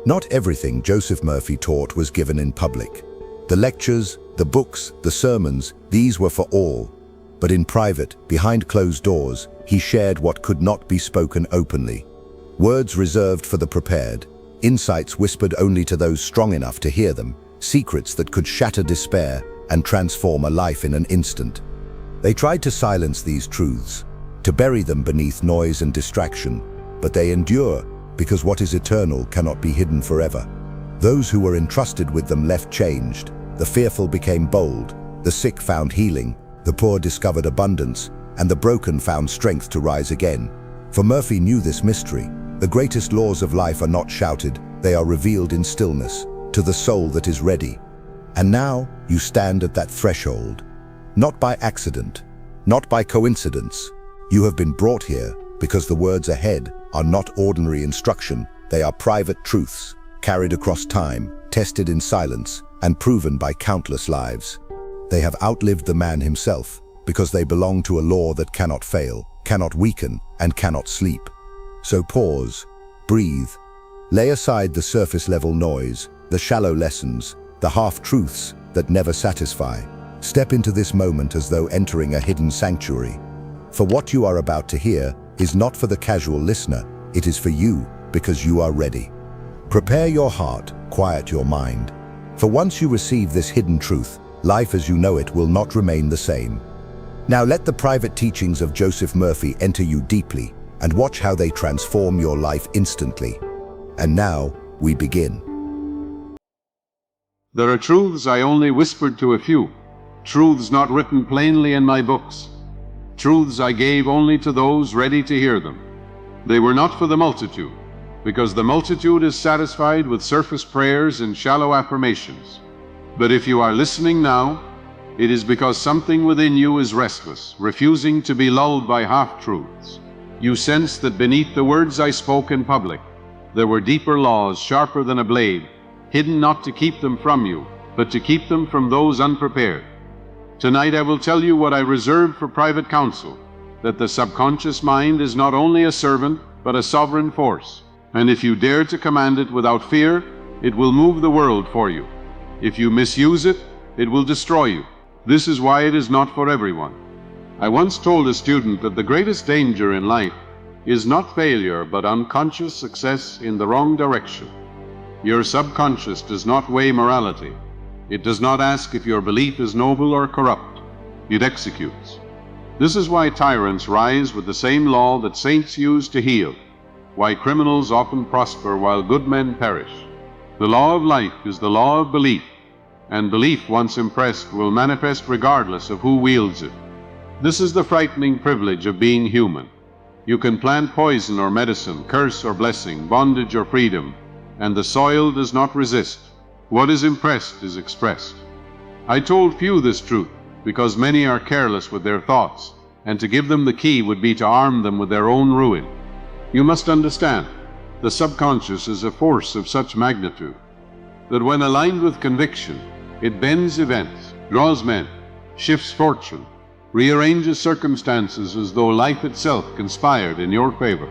Not everything Joseph Murphy taught was given in public. The lectures, the books, the sermons, these were for all. But in private, behind closed doors, he shared what could not be spoken openly. Words reserved for the prepared, insights whispered only to those strong enough to hear them, secrets that could shatter despair and transform a life in an instant. They tried to silence these truths, to bury them beneath noise and distraction, but they endure because what is eternal cannot be hidden forever. Those who were entrusted with them left changed. The fearful became bold, the sick found healing, the poor discovered abundance, and the broken found strength to rise again. For Murphy knew this mystery. The greatest laws of life are not shouted, they are revealed in stillness, to the soul that is ready. And now you stand at that threshold. Not by accident, not by coincidence. You have been brought here because the words ahead are not ordinary instruction, they are private truths, carried across time, tested in silence, and proven by countless lives. They have outlived the man himself, because they belong to a law that cannot fail, cannot weaken, and cannot sleep. So pause, breathe, lay aside the surface-level noise, the shallow lessons, the half-truths that never satisfy. Step into this moment as though entering a hidden sanctuary. For what you are about to hear is not for the casual listener, it is for you, because you are ready. Prepare your heart, quiet your mind. For once you receive this hidden truth, life as you know it will not remain the same. Now let the private teachings of Joseph Murphy enter you deeply, and watch how they transform your life instantly. And now, we begin. There are truths I only whispered to a few, truths not written plainly in my books, truths I gave only to those ready to hear them. They were not for the multitude, because the multitude is satisfied with surface prayers and shallow affirmations. But if you are listening now, it is because something within you is restless, refusing to be lulled by half-truths. You sense that beneath the words I spoke in public, there were deeper laws, sharper than a blade, hidden not to keep them from you, but to keep them from those unprepared. Tonight I will tell you what I reserved for private counsel, that the subconscious mind is not only a servant, but a sovereign force. And if you dare to command it without fear, it will move the world for you. If you misuse it, it will destroy you. This is why it is not for everyone. I once told a student that the greatest danger in life is not failure, but unconscious success in the wrong direction. Your subconscious does not weigh morality. It does not ask if your belief is noble or corrupt. It executes. This is why tyrants rise with the same law that saints use to heal, why criminals often prosper while good men perish. The law of life is the law of belief, and belief once impressed will manifest regardless of who wields it. This is the frightening privilege of being human. You can plant poison or medicine, curse or blessing, bondage or freedom, and the soil does not resist. What is impressed is expressed. I told few this truth, because many are careless with their thoughts, and to give them the key would be to arm them with their own ruin. You must understand, the subconscious is a force of such magnitude, that when aligned with conviction, it bends events, draws men, shifts fortune, rearranges circumstances as though life itself conspired in your favor.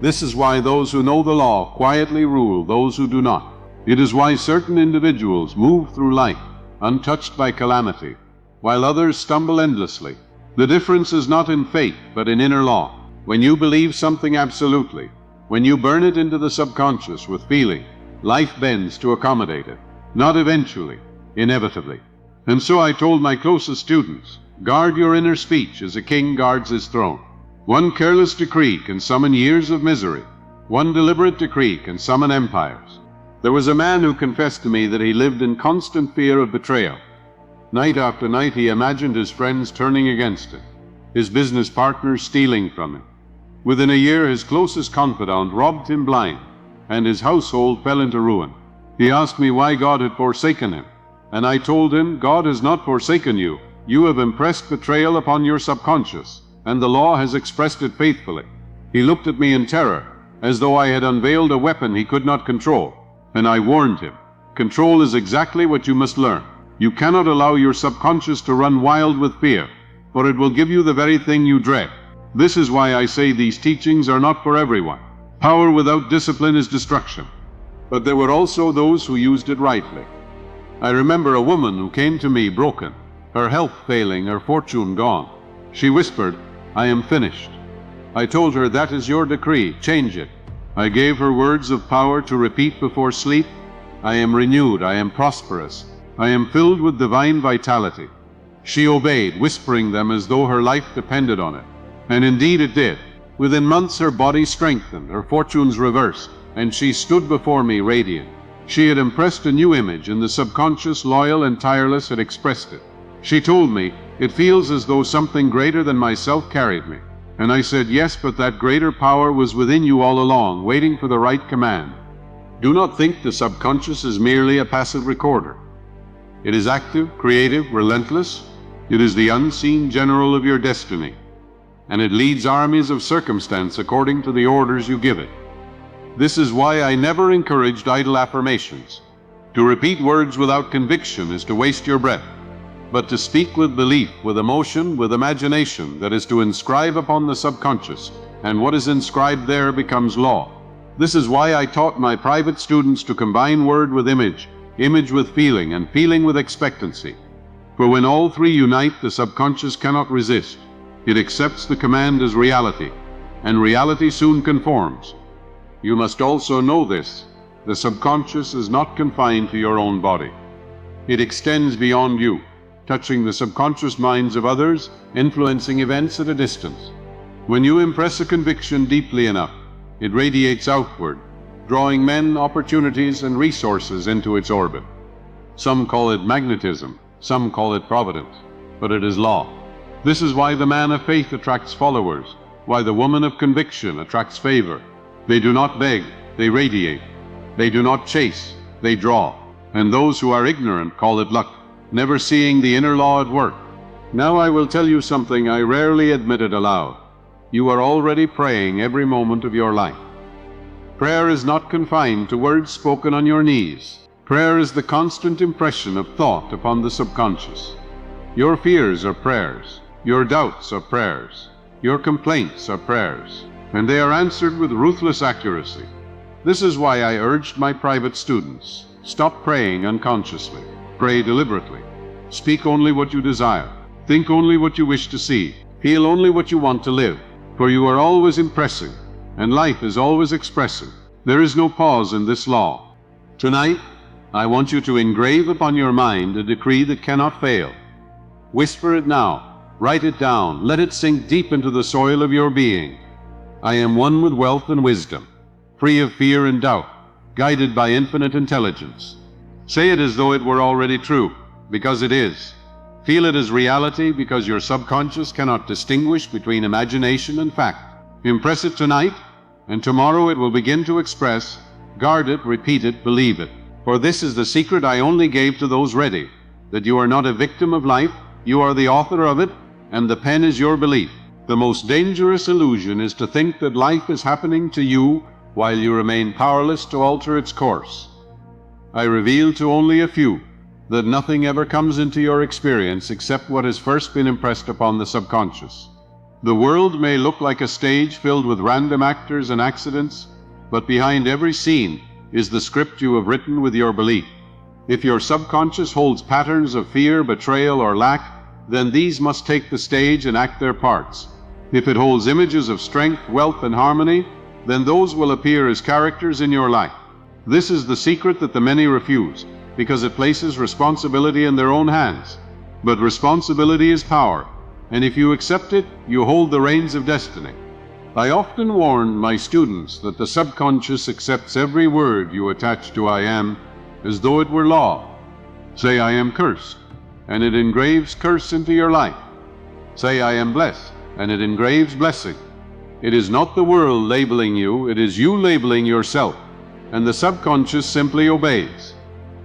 This is why those who know the law quietly rule those who do not. It is why certain individuals move through life, untouched by calamity, while others stumble endlessly. The difference is not in fate, but in inner law. When you believe something absolutely, when you burn it into the subconscious with feeling, life bends to accommodate it, not eventually, inevitably. And so I told my closest students, guard your inner speech as a king guards his throne. One careless decree can summon years of misery. One deliberate decree can summon empires. There was a man who confessed to me that he lived in constant fear of betrayal. Night after night he imagined his friends turning against him, his business partners stealing from him. Within a year his closest confidant robbed him blind, and his household fell into ruin. He asked me why God had forsaken him, and I told him, God has not forsaken you. You have impressed betrayal upon your subconscious, and the law has expressed it faithfully. He looked at me in terror, as though I had unveiled a weapon he could not control, and I warned him, control is exactly what you must learn. You cannot allow your subconscious to run wild with fear, for it will give you the very thing you dread. This is why I say these teachings are not for everyone. Power without discipline is destruction. But there were also those who used it rightly. I remember a woman who came to me broken, her health failing, her fortune gone. She whispered, "I am finished." I told her, "That is your decree, change it." I gave her words of power to repeat before sleep. "I am renewed, I am prosperous, I am filled with divine vitality." She obeyed, whispering them as though her life depended on it. And indeed it did. Within months her body strengthened, her fortunes reversed, and she stood before me radiant. She had impressed a new image, and the subconscious, loyal and tireless, had expressed it. She told me, "It feels as though something greater than myself carried me." And I said, "Yes, but that greater power was within you all along, waiting for the right command." Do not think the subconscious is merely a passive recorder. It is active, creative, relentless. It is the unseen general of your destiny, and it leads armies of circumstance according to the orders you give it. This is why I never encouraged idle affirmations. To repeat words without conviction is to waste your breath. But to speak with belief, with emotion, with imagination, that is to inscribe upon the subconscious, and what is inscribed there becomes law. This is why I taught my private students to combine word with image, image with feeling, and feeling with expectancy. For when all three unite, the subconscious cannot resist. It accepts the command as reality, and reality soon conforms. You must also know this: the subconscious is not confined to your own body. It extends beyond you, touching the subconscious minds of others, influencing events at a distance. When you impress a conviction deeply enough, it radiates outward, drawing men, opportunities, and resources into its orbit. Some call it magnetism, some call it providence, but it is law. This is why the man of faith attracts followers, why the woman of conviction attracts favor. They do not beg, they radiate. They do not chase, they draw. And those who are ignorant call it luck, never seeing the inner law at work. Now I will tell you something I rarely admitted aloud. You are already praying every moment of your life. Prayer is not confined to words spoken on your knees. Prayer is the constant impression of thought upon the subconscious. Your fears are prayers. Your doubts are prayers. Your complaints are prayers, and they are answered with ruthless accuracy. This is why I urged my private students, stop praying unconsciously. Pray deliberately. Speak only what you desire. Think only what you wish to see. Feel only what you want to live. For you are always impressing, and life is always expressing. There is no pause in this law. Tonight, I want you to engrave upon your mind a decree that cannot fail. Whisper it now. Write it down. Let it sink deep into the soil of your being. I am one with wealth and wisdom, free of fear and doubt, guided by infinite intelligence. Say it as though it were already true, because it is. Feel it as reality, because your subconscious cannot distinguish between imagination and fact. Impress it tonight, and tomorrow it will begin to express. Guard it, repeat it, believe it. For this is the secret I only gave to those ready, that you are not a victim of life, you are the author of it, and the pen is your belief. The most dangerous illusion is to think that life is happening to you while you remain powerless to alter its course. I reveal to only a few that nothing ever comes into your experience except what has first been impressed upon the subconscious. The world may look like a stage filled with random actors and accidents, but behind every scene is the script you have written with your belief. If your subconscious holds patterns of fear, betrayal, or lack, then these must take the stage and act their parts. If it holds images of strength, wealth, and harmony, then those will appear as characters in your life. This is the secret that the many refuse, because it places responsibility in their own hands. But responsibility is power, and if you accept it, you hold the reins of destiny. I often warn my students that the subconscious accepts every word you attach to I am as though it were law. Say, "I am cursed," and it engraves curse into your life. Say, "I am blessed," and it engraves blessing. It is not the world labeling you, it is you labeling yourself, and the subconscious simply obeys.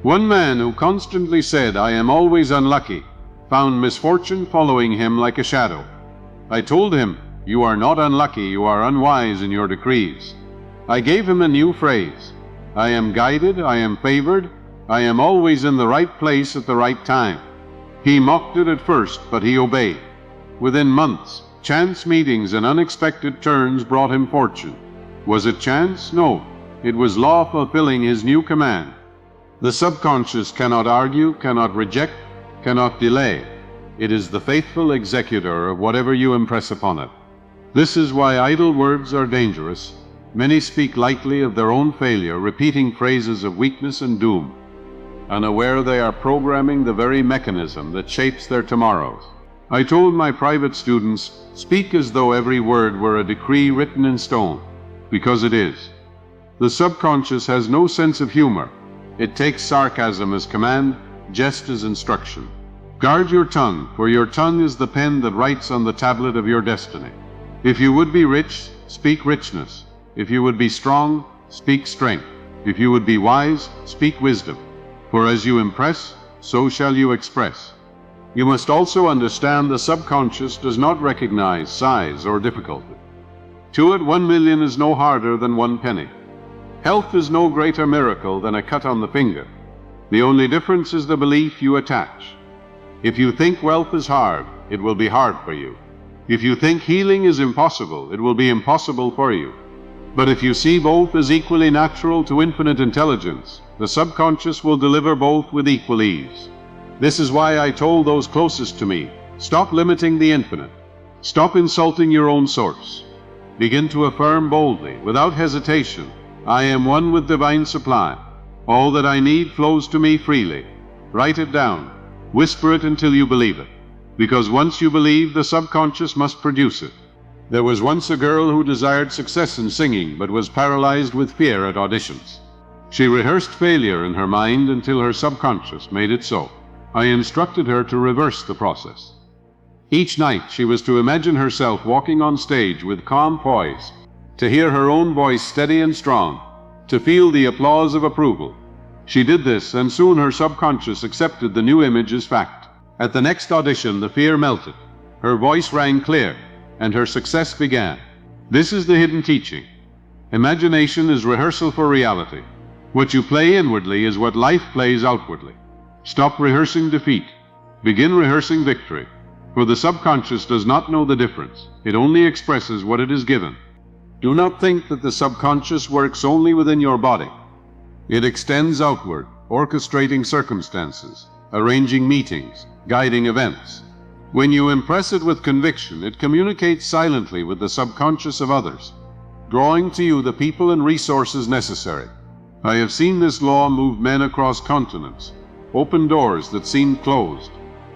One man who constantly said, "I am always unlucky," found misfortune following him like a shadow. I told him, "You are not unlucky, you are unwise in your decrees." I gave him a new phrase: "I am guided, I am favored, I am always in the right place at the right time." He mocked it at first, but he obeyed. Within months, chance meetings and unexpected turns brought him fortune. Was it chance? No. It was law fulfilling his new command. The subconscious cannot argue, cannot reject, cannot delay. It is the faithful executor of whatever you impress upon it. This is why idle words are dangerous. Many speak lightly of their own failure, repeating phrases of weakness and doom, unaware they are programming the very mechanism that shapes their tomorrows. I told my private students, speak as though every word were a decree written in stone, because it is. The subconscious has no sense of humor. It takes sarcasm as command, jest as instruction. Guard your tongue, for your tongue is the pen that writes on the tablet of your destiny. If you would be rich, speak richness. If you would be strong, speak strength. If you would be wise, speak wisdom. For as you impress, so shall you express. You must also understand the subconscious does not recognize size or difficulty. To it, 1 million is no harder than 1 penny. Health is no greater miracle than a cut on the finger. The only difference is the belief you attach. If you think wealth is hard, it will be hard for you. If you think healing is impossible, it will be impossible for you. But if you see both as equally natural to infinite intelligence, the subconscious will deliver both with equal ease. This is why I told those closest to me, stop limiting the infinite. Stop insulting your own source. Begin to affirm boldly, without hesitation, I am one with divine supply. All that I need flows to me freely. Write it down. Whisper it until you believe it. Because once you believe, the subconscious must produce it. There was once a girl who desired success in singing, but was paralyzed with fear at auditions. She rehearsed failure in her mind until her subconscious made it so. I instructed her to reverse the process. Each night she was to imagine herself walking on stage with calm poise, to hear her own voice steady and strong, to feel the applause of approval. She did this, and soon her subconscious accepted the new image as fact. At the next audition, the fear melted. Her voice rang clear, and her success began. This is the hidden teaching. Imagination is rehearsal for reality. What you play inwardly is what life plays outwardly. Stop rehearsing defeat. Begin rehearsing victory. For the subconscious does not know the difference. It only expresses what it is given. Do not think that the subconscious works only within your body. It extends outward, orchestrating circumstances, arranging meetings, guiding events. When you impress it with conviction, it communicates silently with the subconscious of others, drawing to you the people and resources necessary. I have seen this law move men across continents, open doors that seemed closed,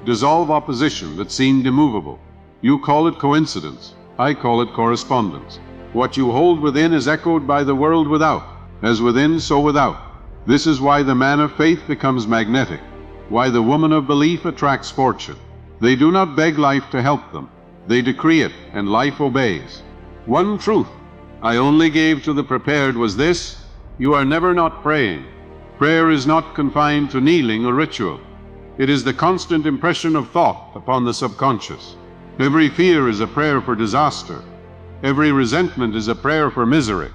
dissolve opposition that seemed immovable. You call it coincidence, I call it correspondence. What you hold within is echoed by the world without. As within, so without. This is why the man of faith becomes magnetic, why the woman of belief attracts fortune. They do not beg life to help them. They decree it, and life obeys. One truth I only gave to the prepared was this: you are never not praying. Prayer is not confined to kneeling or ritual. It is the constant impression of thought upon the subconscious. Every fear is a prayer for disaster. Every resentment is a prayer for misery.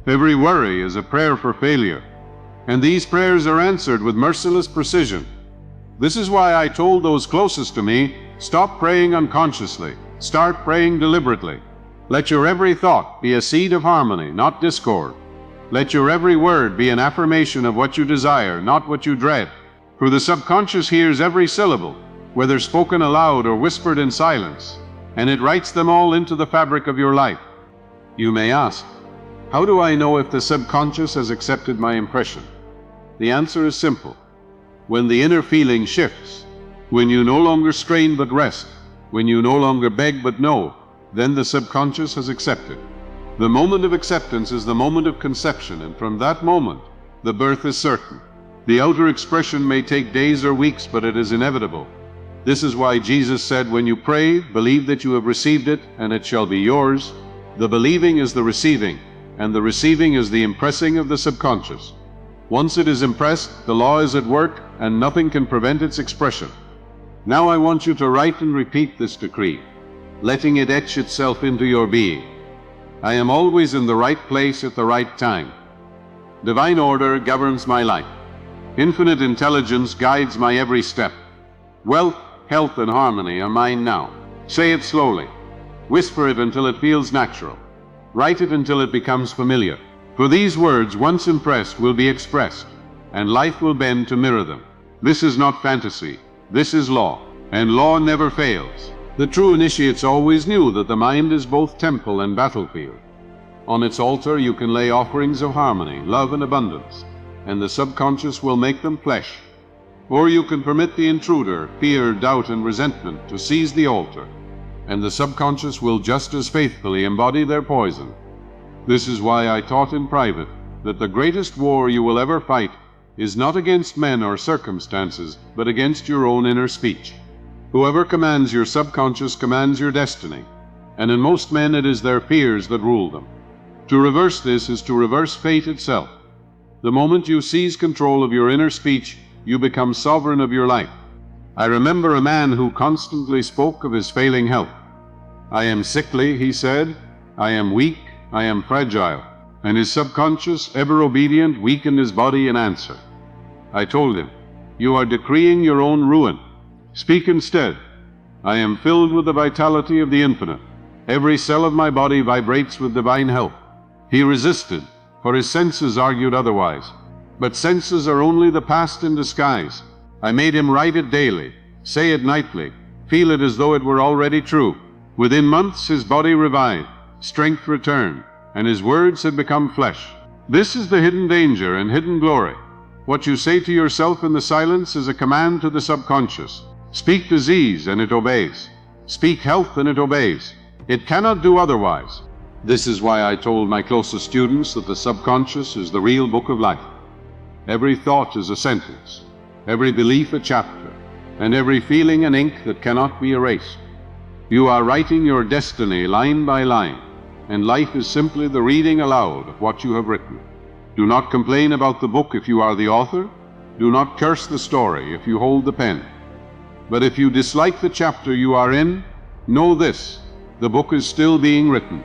Every worry is a prayer for failure. And these prayers are answered with merciless precision. This is why I told those closest to me, stop praying unconsciously. Start praying deliberately. Let your every thought be a seed of harmony, not discord. Let your every word be an affirmation of what you desire, not what you dread. For the subconscious hears every syllable, whether spoken aloud or whispered in silence, and it writes them all into the fabric of your life. You may ask, how do I know if the subconscious has accepted my impression? The answer is simple. When the inner feeling shifts, when you no longer strain but rest, when you no longer beg but know, then the subconscious has accepted. The moment of acceptance is the moment of conception, and from that moment, the birth is certain. The outer expression may take days or weeks, but it is inevitable. This is why Jesus said, when you pray, believe that you have received it, and it shall be yours. The believing is the receiving, and the receiving is the impressing of the subconscious. Once it is impressed, the law is at work, and nothing can prevent its expression. Now I want you to write and repeat this decree, letting it etch itself into your being. I am always in the right place at the right time. Divine order governs my life. Infinite intelligence guides my every step. Wealth, health, and harmony are mine now. Say it slowly. Whisper it until it feels natural. Write it until it becomes familiar. For these words, once impressed, will be expressed, and life will bend to mirror them. This is not fantasy. This is law, and law never fails. The true initiates always knew that the mind is both temple and battlefield. On its altar you can lay offerings of harmony, love, and abundance, and the subconscious will make them flesh. Or you can permit the intruder, fear, doubt, and resentment to seize the altar, and the subconscious will just as faithfully embody their poison. This is why I taught in private that the greatest war you will ever fight is not against men or circumstances, but against your own inner speech. Whoever commands your subconscious commands your destiny, and in most men it is their fears that rule them. To reverse this is to reverse fate itself. The moment you seize control of your inner speech, you become sovereign of your life. I remember a man who constantly spoke of his failing health. I am sickly, he said. I am weak. I am fragile. And his subconscious, ever obedient, weakened his body in answer. I told him, you are decreeing your own ruin. Speak instead. I am filled with the vitality of the infinite. Every cell of my body vibrates with divine health. He resisted, for his senses argued otherwise. But senses are only the past in disguise. I made him write it daily, say it nightly, feel it as though it were already true. Within months his body revived, strength returned, and his words had become flesh. This is the hidden danger and hidden glory. What you say to yourself in the silence is a command to the subconscious. Speak disease and it obeys. Speak health and it obeys. It cannot do otherwise. This is why I told my closest students that the subconscious is the real book of life. Every thought is a sentence, every belief a chapter, and every feeling an ink that cannot be erased. You are writing your destiny line by line, and life is simply the reading aloud of what you have written. Do not complain about the book if you are the author. Do not curse the story if you hold the pen. But if you dislike the chapter you are in, know this: the book is still being written.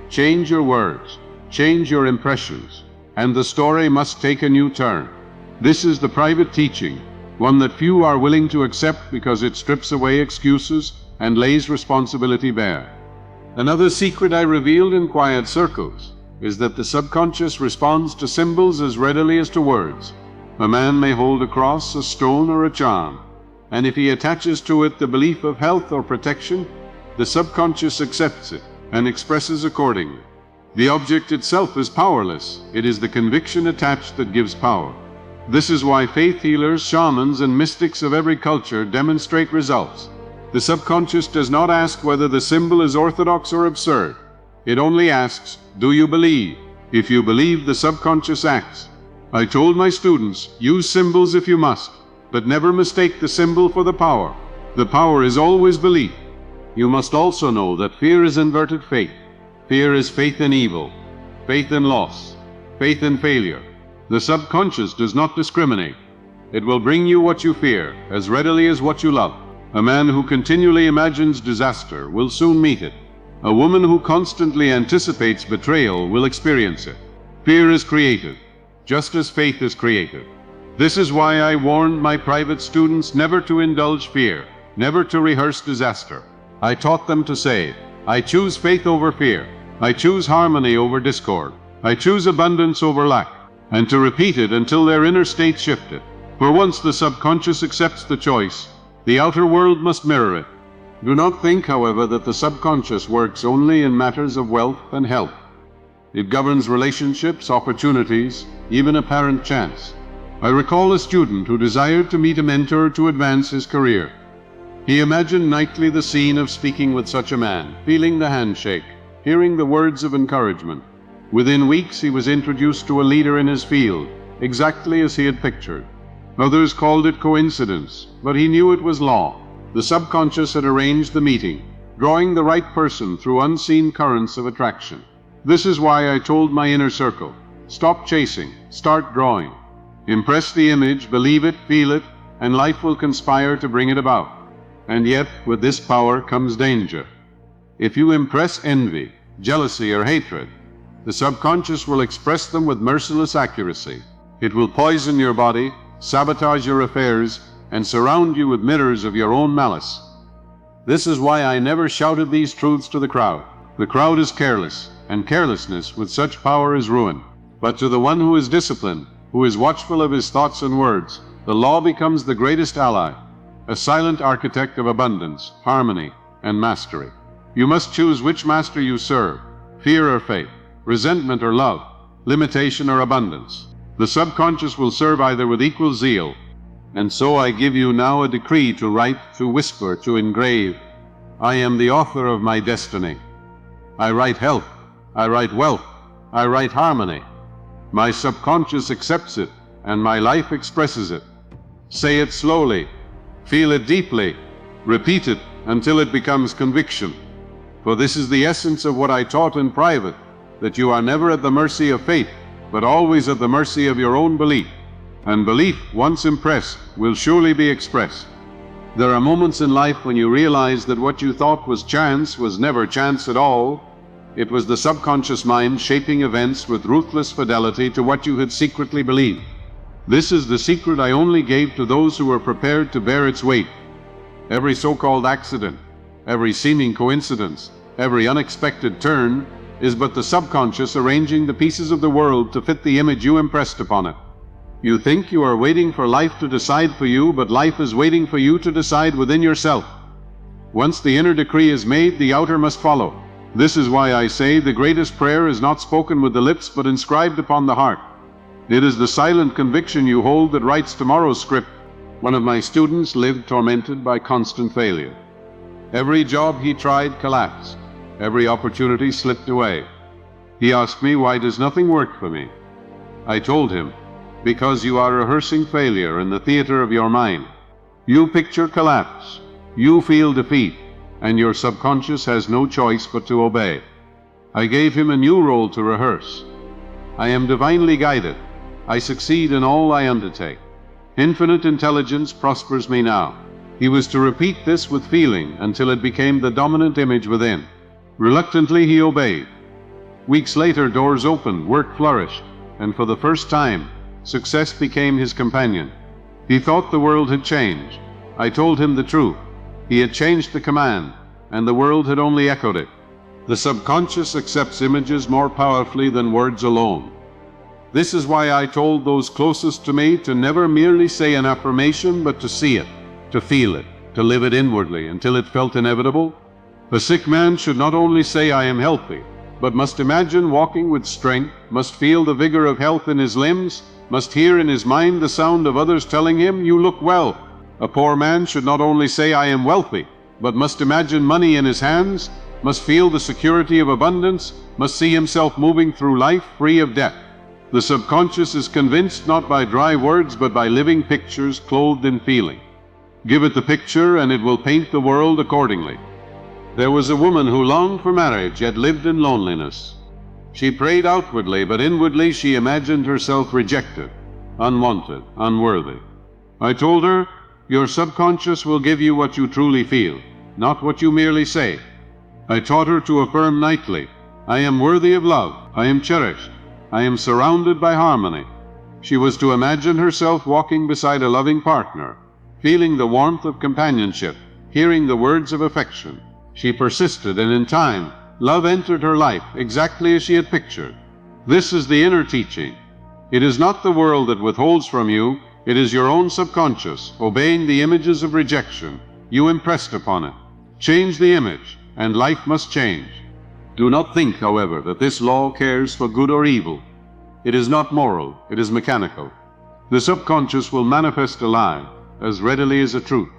Change your words, change your impressions, and the story must take a new turn. This is the private teaching, one that few are willing to accept because it strips away excuses and lays responsibility bare. Another secret I revealed in quiet circles is that the subconscious responds to symbols as readily as to words. A man may hold a cross, a stone, or a charm, and if he attaches to it the belief of health or protection, the subconscious accepts it and expresses accordingly. The object itself is powerless. It is the conviction attached that gives power. This is why faith healers, shamans, and mystics of every culture demonstrate results. The subconscious does not ask whether the symbol is orthodox or absurd. It only asks, do you believe? If you believe, the subconscious acts. I told my students, use symbols if you must, but never mistake the symbol for the power. The power is always belief. You must also know that fear is inverted faith. Fear is faith in evil, faith in loss, faith in failure. The subconscious does not discriminate. It will bring you what you fear as readily as what you love. A man who continually imagines disaster will soon meet it. A woman who constantly anticipates betrayal will experience it. Fear is created, just as faith is created. This is why I warned my private students never to indulge fear, never to rehearse disaster. I taught them to say, I choose faith over fear. I choose harmony over discord. I choose abundance over lack. And to repeat it until their inner state shifted. For once the subconscious accepts the choice, the outer world must mirror it. Do not think, however, that the subconscious works only in matters of wealth and health. It governs relationships, opportunities, even apparent chance. I recall a student who desired to meet a mentor to advance his career. He imagined nightly the scene of speaking with such a man, feeling the handshake, hearing the words of encouragement. Within weeks he was introduced to a leader in his field, exactly as he had pictured. Others called it coincidence, but he knew it was law. The subconscious had arranged the meeting, drawing the right person through unseen currents of attraction. This is why I told my inner circle, stop chasing, start drawing. Impress the image, believe it, feel it, and life will conspire to bring it about. And yet, with this power comes danger. If you impress envy, jealousy, or hatred, the subconscious will express them with merciless accuracy. It will poison your body, sabotage your affairs, and surround you with mirrors of your own malice. This is why I never shouted these truths to the crowd. The crowd is careless, and carelessness with such power is ruin. But to the one who is disciplined, who is watchful of his thoughts and words, the law becomes the greatest ally, a silent architect of abundance, harmony, and mastery. You must choose which master you serve, fear or faith, resentment or love, limitation or abundance. The subconscious will serve either with equal zeal. And so I give you now a decree to write, to whisper, to engrave. I am the author of my destiny. I write health, I write wealth, I write harmony. My subconscious accepts it, and my life expresses it. Say it slowly, feel it deeply, repeat it until it becomes conviction. For this is the essence of what I taught in private, that you are never at the mercy of fate, but always at the mercy of your own belief. And belief, once impressed, will surely be expressed. There are moments in life when you realize that what you thought was chance was never chance at all. It was the subconscious mind shaping events with ruthless fidelity to what you had secretly believed. This is the secret I only gave to those who were prepared to bear its weight. Every so-called accident, every seeming coincidence, every unexpected turn is but the subconscious arranging the pieces of the world to fit the image you impressed upon it. You think you are waiting for life to decide for you, but life is waiting for you to decide within yourself. Once the inner decree is made, the outer must follow. This is why I say the greatest prayer is not spoken with the lips, but inscribed upon the heart. It is the silent conviction you hold that writes tomorrow's script. One of my students lived tormented by constant failure. Every job he tried collapsed. Every opportunity slipped away. He asked me, why does nothing work for me? I told him, because you are rehearsing failure in the theater of your mind. You picture collapse, you feel defeat, and your subconscious has no choice but to obey. I gave him a new role to rehearse. I am divinely guided. I succeed in all I undertake. Infinite intelligence prospers me now. He was to repeat this with feeling until it became the dominant image within. Reluctantly he obeyed. Weeks later, doors opened, work flourished, and for the first time, success became his companion. He thought the world had changed. I told him the truth. He had changed the command, and the world had only echoed it. The subconscious accepts images more powerfully than words alone. This is why I told those closest to me to never merely say an affirmation, but to see it, to feel it, to live it inwardly until it felt inevitable. A sick man should not only say, I am healthy, but must imagine walking with strength, must feel the vigor of health in his limbs, must hear in his mind the sound of others telling him, you look well. A poor man should not only say, I am wealthy, but must imagine money in his hands, must feel the security of abundance, must see himself moving through life free of debt. The subconscious is convinced not by dry words, but by living pictures clothed in feeling. Give it the picture, and it will paint the world accordingly. There was a woman who longed for marriage, yet lived in loneliness. She prayed outwardly, but inwardly she imagined herself rejected, unwanted, unworthy. I told her, your subconscious will give you what you truly feel, not what you merely say. I taught her to affirm nightly, I am worthy of love, I am cherished, I am surrounded by harmony. She was to imagine herself walking beside a loving partner, feeling the warmth of companionship, hearing the words of affection. She persisted, and in time, love entered her life exactly as she had pictured. This is the inner teaching. It is not the world that withholds from you, it is your own subconscious, obeying the images of rejection you impressed upon it. Change the image, and life must change. Do not think, however, that this law cares for good or evil. It is not moral, it is mechanical. The subconscious will manifest a lie as readily as a truth,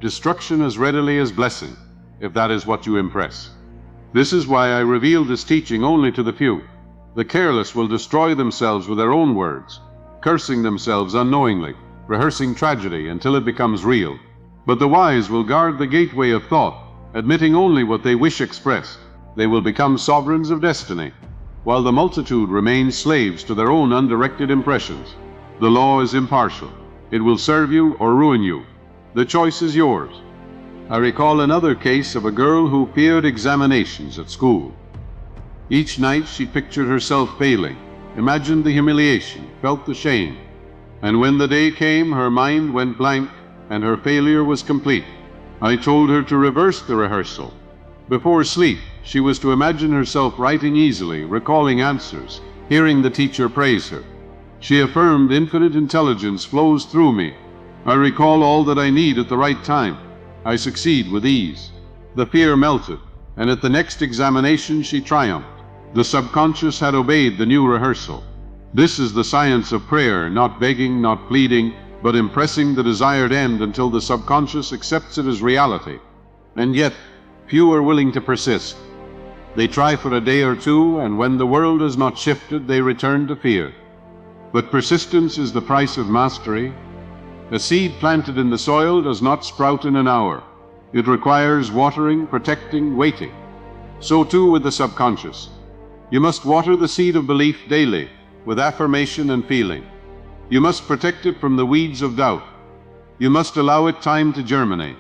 destruction as readily as blessing, if that is what you impress. This is why I reveal this teaching only to the few. The careless will destroy themselves with their own words, cursing themselves unknowingly, rehearsing tragedy until it becomes real. But the wise will guard the gateway of thought, admitting only what they wish expressed. They will become sovereigns of destiny, while the multitude remain slaves to their own undirected impressions. The law is impartial. It will serve you or ruin you. The choice is yours. I recall another case of a girl who feared examinations at school. Each night she pictured herself failing, imagined the humiliation, felt the shame. And when the day came, her mind went blank and her failure was complete. I told her to reverse the rehearsal. Before sleep, she was to imagine herself writing easily, recalling answers, hearing the teacher praise her. She affirmed, infinite intelligence flows through me. I recall all that I need at the right time. I succeed with ease. The fear melted, and at the next examination she triumphed. The subconscious had obeyed the new rehearsal. This is the science of prayer, not begging, not pleading, but impressing the desired end until the subconscious accepts it as reality. And yet, few are willing to persist. They try for a day or two, and when the world has not shifted, they return to fear. But persistence is the price of mastery. A seed planted in the soil does not sprout in an hour. It requires watering, protecting, waiting. So too with the subconscious. You must water the seed of belief daily, with affirmation and feeling. You must protect it from the weeds of doubt. You must allow it time to germinate.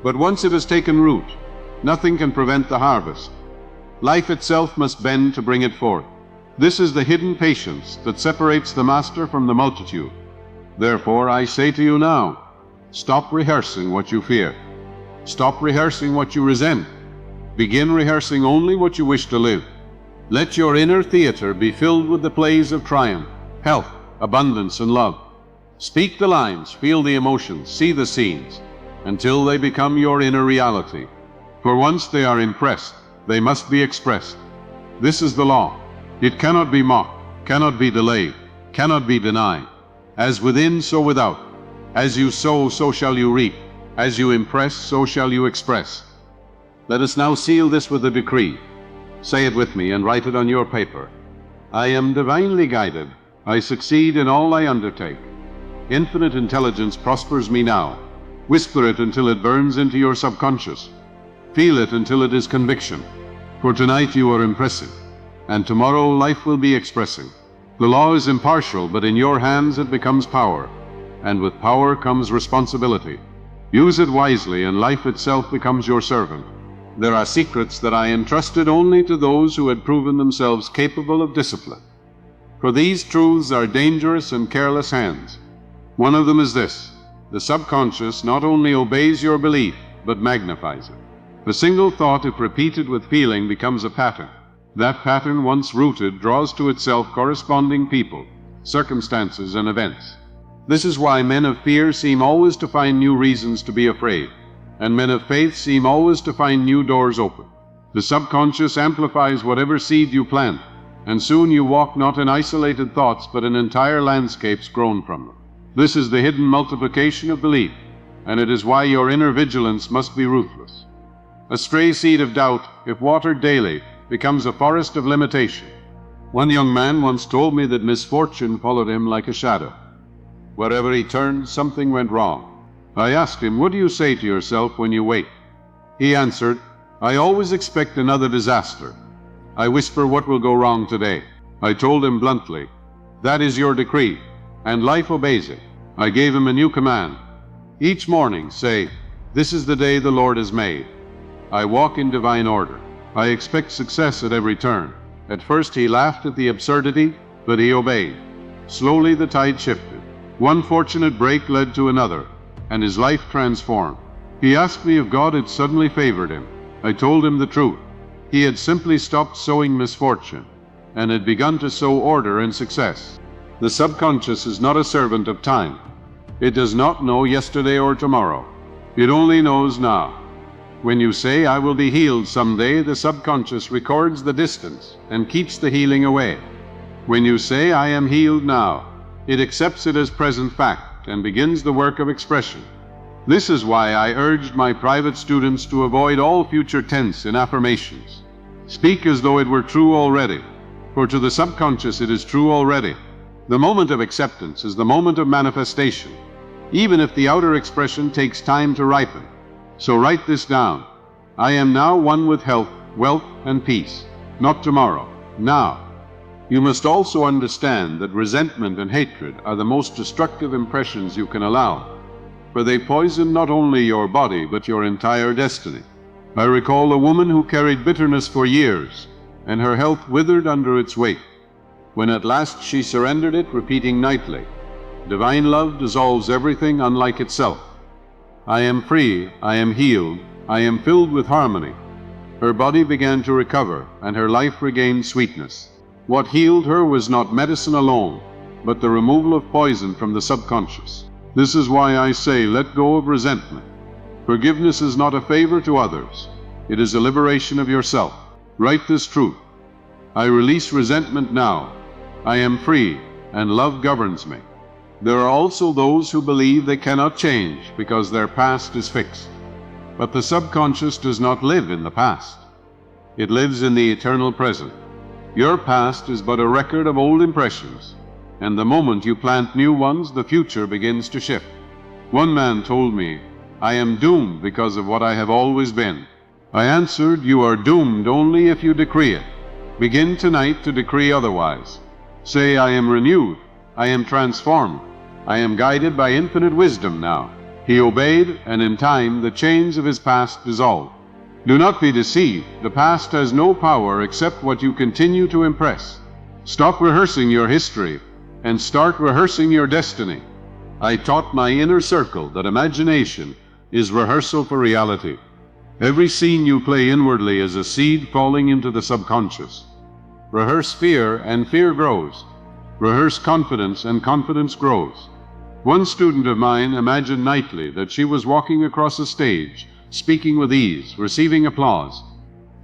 But once it has taken root, nothing can prevent the harvest. Life itself must bend to bring it forth. This is the hidden patience that separates the master from the multitude. Therefore, I say to you now, stop rehearsing what you fear. Stop rehearsing what you resent. Begin rehearsing only what you wish to live. Let your inner theater be filled with the plays of triumph, health, abundance, and love. Speak the lines, feel the emotions, see the scenes, until they become your inner reality. For once they are impressed, they must be expressed. This is the law. It cannot be mocked, cannot be delayed, cannot be denied. As within, so without. As you sow, so shall you reap. As you impress, so shall you express. Let us now seal this with a decree. Say it with me and write it on your paper. I am divinely guided. I succeed in all I undertake. Infinite intelligence prospers me now. Whisper it until it burns into your subconscious. Feel it until it is conviction. For tonight you are impressive, and tomorrow life will be expressing. The law is impartial, but in your hands it becomes power, and with power comes responsibility. Use it wisely, and life itself becomes your servant. There are secrets that I entrusted only to those who had proven themselves capable of discipline. For these truths are dangerous in careless hands. One of them is this: the subconscious not only obeys your belief, but magnifies it. A single thought, if repeated with feeling, becomes a pattern. That pattern, once rooted, draws to itself corresponding people, circumstances, and events. This is why men of fear seem always to find new reasons to be afraid, and men of faith seem always to find new doors open. The subconscious amplifies whatever seed you plant, and soon you walk not in isolated thoughts, but in entire landscapes grown from them. This is the hidden multiplication of belief, and it is why your inner vigilance must be ruthless. A stray seed of doubt, if watered daily, becomes a forest of limitation. One young man once told me that misfortune followed him like a shadow. Wherever he turned, something went wrong. I asked him, "What do you say to yourself when you wake?" He answered, "I always expect another disaster. I whisper what will go wrong today." I told him bluntly, "That is your decree, and life obeys it." I gave him a new command. Each morning say, "This is the day the Lord has made. I walk in divine order. I expect success at every turn." At first he laughed at the absurdity, but he obeyed. Slowly the tide shifted. One fortunate break led to another, and his life transformed. He asked me if God had suddenly favored him. I told him the truth. He had simply stopped sowing misfortune, and had begun to sow order and success. The subconscious is not a servant of time. It does not know yesterday or tomorrow. It only knows now. When you say, "I will be healed someday," the subconscious records the distance and keeps the healing away. When you say, "I am healed now," it accepts it as present fact and begins the work of expression. This is why I urged my private students to avoid all future tense in affirmations. Speak as though it were true already, for to the subconscious it is true already. The moment of acceptance is the moment of manifestation, even if the outer expression takes time to ripen. So write this down. I am now one with health, wealth, and peace. Not tomorrow, now. You must also understand that resentment and hatred are the most destructive impressions you can allow, for they poison not only your body, but your entire destiny. I recall a woman who carried bitterness for years, and her health withered under its weight. When at last she surrendered it, repeating nightly, "Divine love dissolves everything unlike itself. I am free, I am healed, I am filled with harmony." Her body began to recover, and her life regained sweetness. What healed her was not medicine alone, but the removal of poison from the subconscious. This is why I say, let go of resentment. Forgiveness is not a favor to others. It is a liberation of yourself. Write this truth. I release resentment now. I am free, and love governs me. There are also those who believe they cannot change because their past is fixed. But the subconscious does not live in the past. It lives in the eternal present. Your past is but a record of old impressions, and the moment you plant new ones, the future begins to shift. One man told me, I am doomed because of what I have always been. I answered, you are doomed only if you decree it. Begin tonight to decree otherwise. Say, I am renewed, I am transformed, I am guided by infinite wisdom now. He obeyed, and in time the chains of his past dissolved. Do not be deceived. The past has no power except what you continue to impress. Stop rehearsing your history and start rehearsing your destiny. I taught my inner circle that imagination is rehearsal for reality. Every scene you play inwardly is a seed falling into the subconscious. Rehearse fear, and fear grows. Rehearse confidence, and confidence grows. One student of mine imagined nightly that she was walking across a stage, speaking with ease, receiving applause.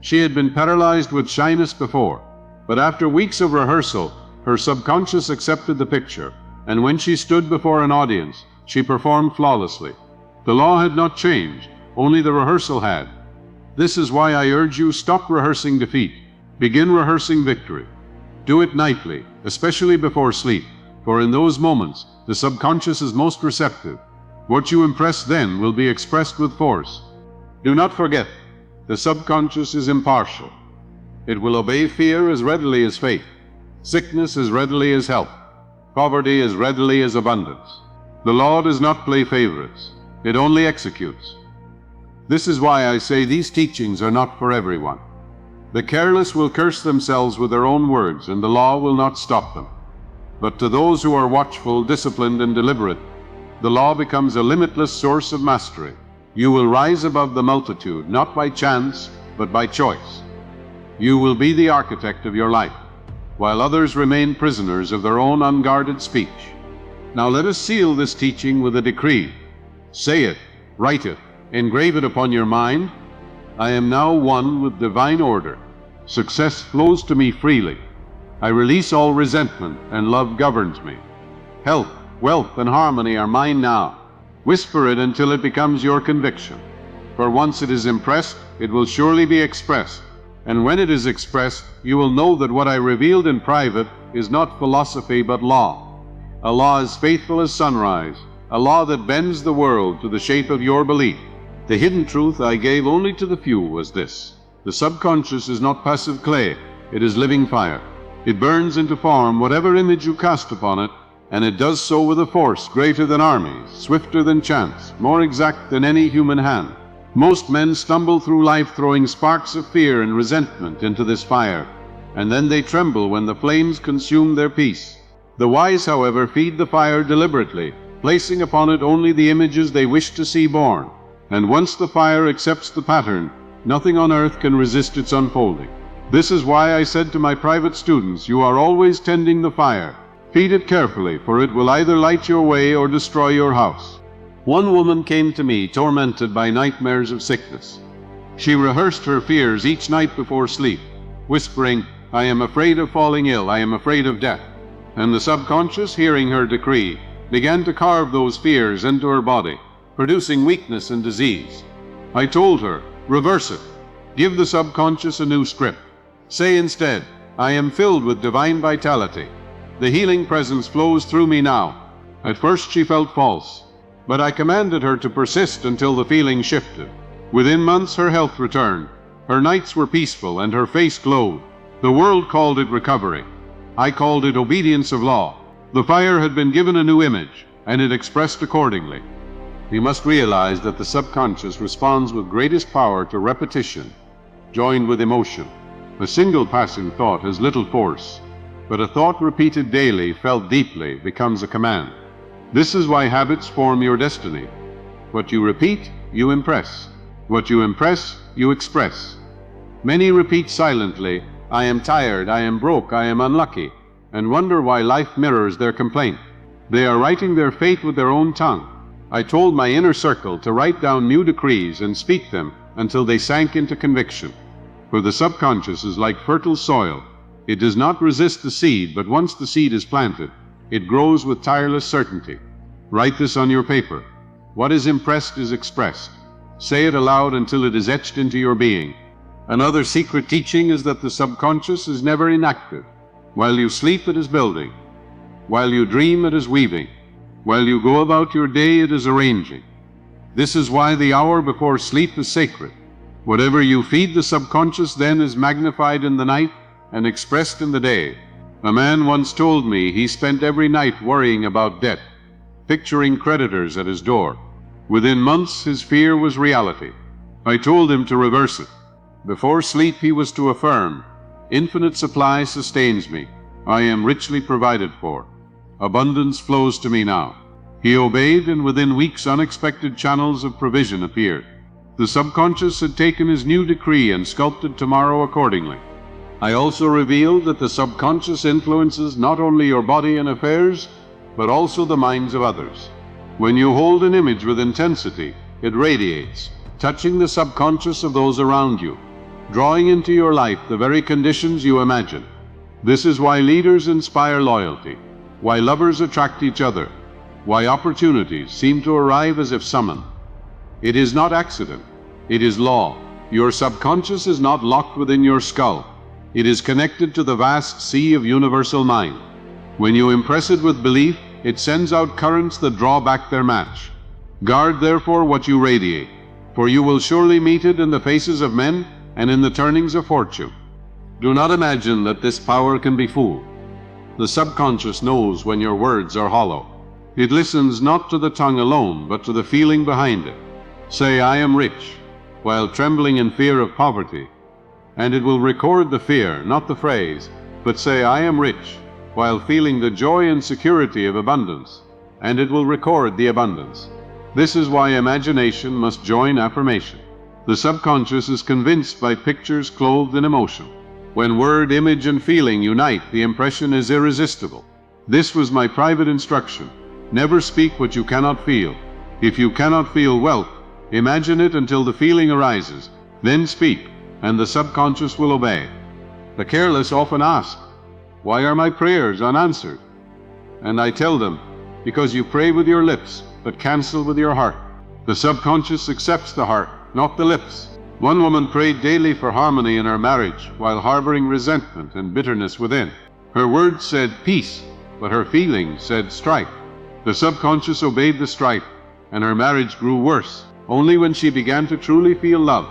She had been paralyzed with shyness before, but after weeks of rehearsal, her subconscious accepted the picture, and when she stood before an audience, she performed flawlessly. The law had not changed, only the rehearsal had. This is why I urge you, stop rehearsing defeat. Begin rehearsing victory. Do it nightly, especially before sleep, for in those moments, the subconscious is most receptive. What you impress then will be expressed with force. Do not forget, the subconscious is impartial. It will obey fear as readily as faith, sickness as readily as health, poverty as readily as abundance. The law does not play favorites, it only executes. This is why I say these teachings are not for everyone. The careless will curse themselves with their own words, and the law will not stop them. But to those who are watchful, disciplined, and deliberate, the law becomes a limitless source of mastery. You will rise above the multitude, not by chance, but by choice. You will be the architect of your life, while others remain prisoners of their own unguarded speech. Now let us seal this teaching with a decree. Say it, write it, engrave it upon your mind. I am now one with divine order. Success flows to me freely. I release all resentment, and love governs me. Health, wealth, and harmony are mine now. Whisper it until it becomes your conviction. For once it is impressed, it will surely be expressed. And when it is expressed, you will know that what I revealed in private is not philosophy but law. A law as faithful as sunrise, a law that bends the world to the shape of your belief. The hidden truth I gave only to the few was this: the subconscious is not passive clay, it is living fire. It burns into form whatever image you cast upon it, and it does so with a force greater than armies, swifter than chance, more exact than any human hand. Most men stumble through life throwing sparks of fear and resentment into this fire, and then they tremble when the flames consume their peace. The wise, however, feed the fire deliberately, placing upon it only the images they wish to see born. And once the fire accepts the pattern, nothing on earth can resist its unfolding. This is why I said to my private students, you are always tending the fire. Feed it carefully, for it will either light your way or destroy your house. One woman came to me tormented by nightmares of sickness. She rehearsed her fears each night before sleep, whispering, I am afraid of falling ill, I am afraid of death. And the subconscious, hearing her decree, began to carve those fears into her body, producing weakness and disease. I told her, reverse it. Give the subconscious a new script. Say instead, I am filled with divine vitality. The healing presence flows through me now. At first she felt false, but I commanded her to persist until the feeling shifted. Within months her health returned. Her nights were peaceful and her face glowed. The world called it recovery. I called it obedience of law. The fire had been given a new image, and it expressed accordingly. We must realize that the subconscious responds with greatest power to repetition, joined with emotion. A single passing thought has little force, but a thought repeated daily, felt deeply, becomes a command. This is why habits form your destiny. What you repeat, you impress. What you impress, you express. Many repeat silently, I am tired, I am broke, I am unlucky, and wonder why life mirrors their complaint. They are writing their fate with their own tongue. I told my inner circle to write down new decrees and speak them until they sank into conviction. For the subconscious is like fertile soil. It does not resist the seed, but once the seed is planted, it grows with tireless certainty. Write this on your paper. What is impressed is expressed. Say it aloud until it is etched into your being. Another secret teaching is that the subconscious is never inactive. While you sleep, it is building. While you dream, it is weaving. While you go about your day, it is arranging. This is why the hour before sleep is sacred. Whatever you feed the subconscious then is magnified in the night and expressed in the day. A man once told me he spent every night worrying about debt, picturing creditors at his door. Within months, his fear was reality. I told him to reverse it. Before sleep, he was to affirm, "Infinite supply sustains me. I am richly provided for. Abundance flows to me now." He obeyed, and within weeks unexpected channels of provision appeared. The subconscious had taken his new decree and sculpted tomorrow accordingly. I also revealed that the subconscious influences not only your body and affairs, but also the minds of others. When you hold an image with intensity, it radiates, touching the subconscious of those around you, drawing into your life the very conditions you imagine. This is why leaders inspire loyalty, why lovers attract each other, why opportunities seem to arrive as if summoned. It is not accident, it is law. Your subconscious is not locked within your skull. It is connected to the vast sea of universal mind. When you impress it with belief, it sends out currents that draw back their match. Guard therefore what you radiate, for you will surely meet it in the faces of men and in the turnings of fortune. Do not imagine that this power can be fooled. The subconscious knows when your words are hollow. It listens not to the tongue alone, but to the feeling behind it. Say, "I am rich," while trembling in fear of poverty, and it will record the fear, not the phrase, but say, "I am rich," while feeling the joy and security of abundance, and it will record the abundance. This is why imagination must join affirmation. The subconscious is convinced by pictures clothed in emotion. When word, image, and feeling unite, the impression is irresistible. This was my private instruction. Never speak what you cannot feel. If you cannot feel wealth, imagine it until the feeling arises, then speak, and the subconscious will obey. The careless often ask, "Why are my prayers unanswered?" And I tell them, because you pray with your lips, but cancel with your heart. The subconscious accepts the heart, not the lips. One woman prayed daily for harmony in her marriage while harboring resentment and bitterness within. Her words said peace, but her feelings said strife. The subconscious obeyed the strife, and her marriage grew worse only when she began to truly feel love.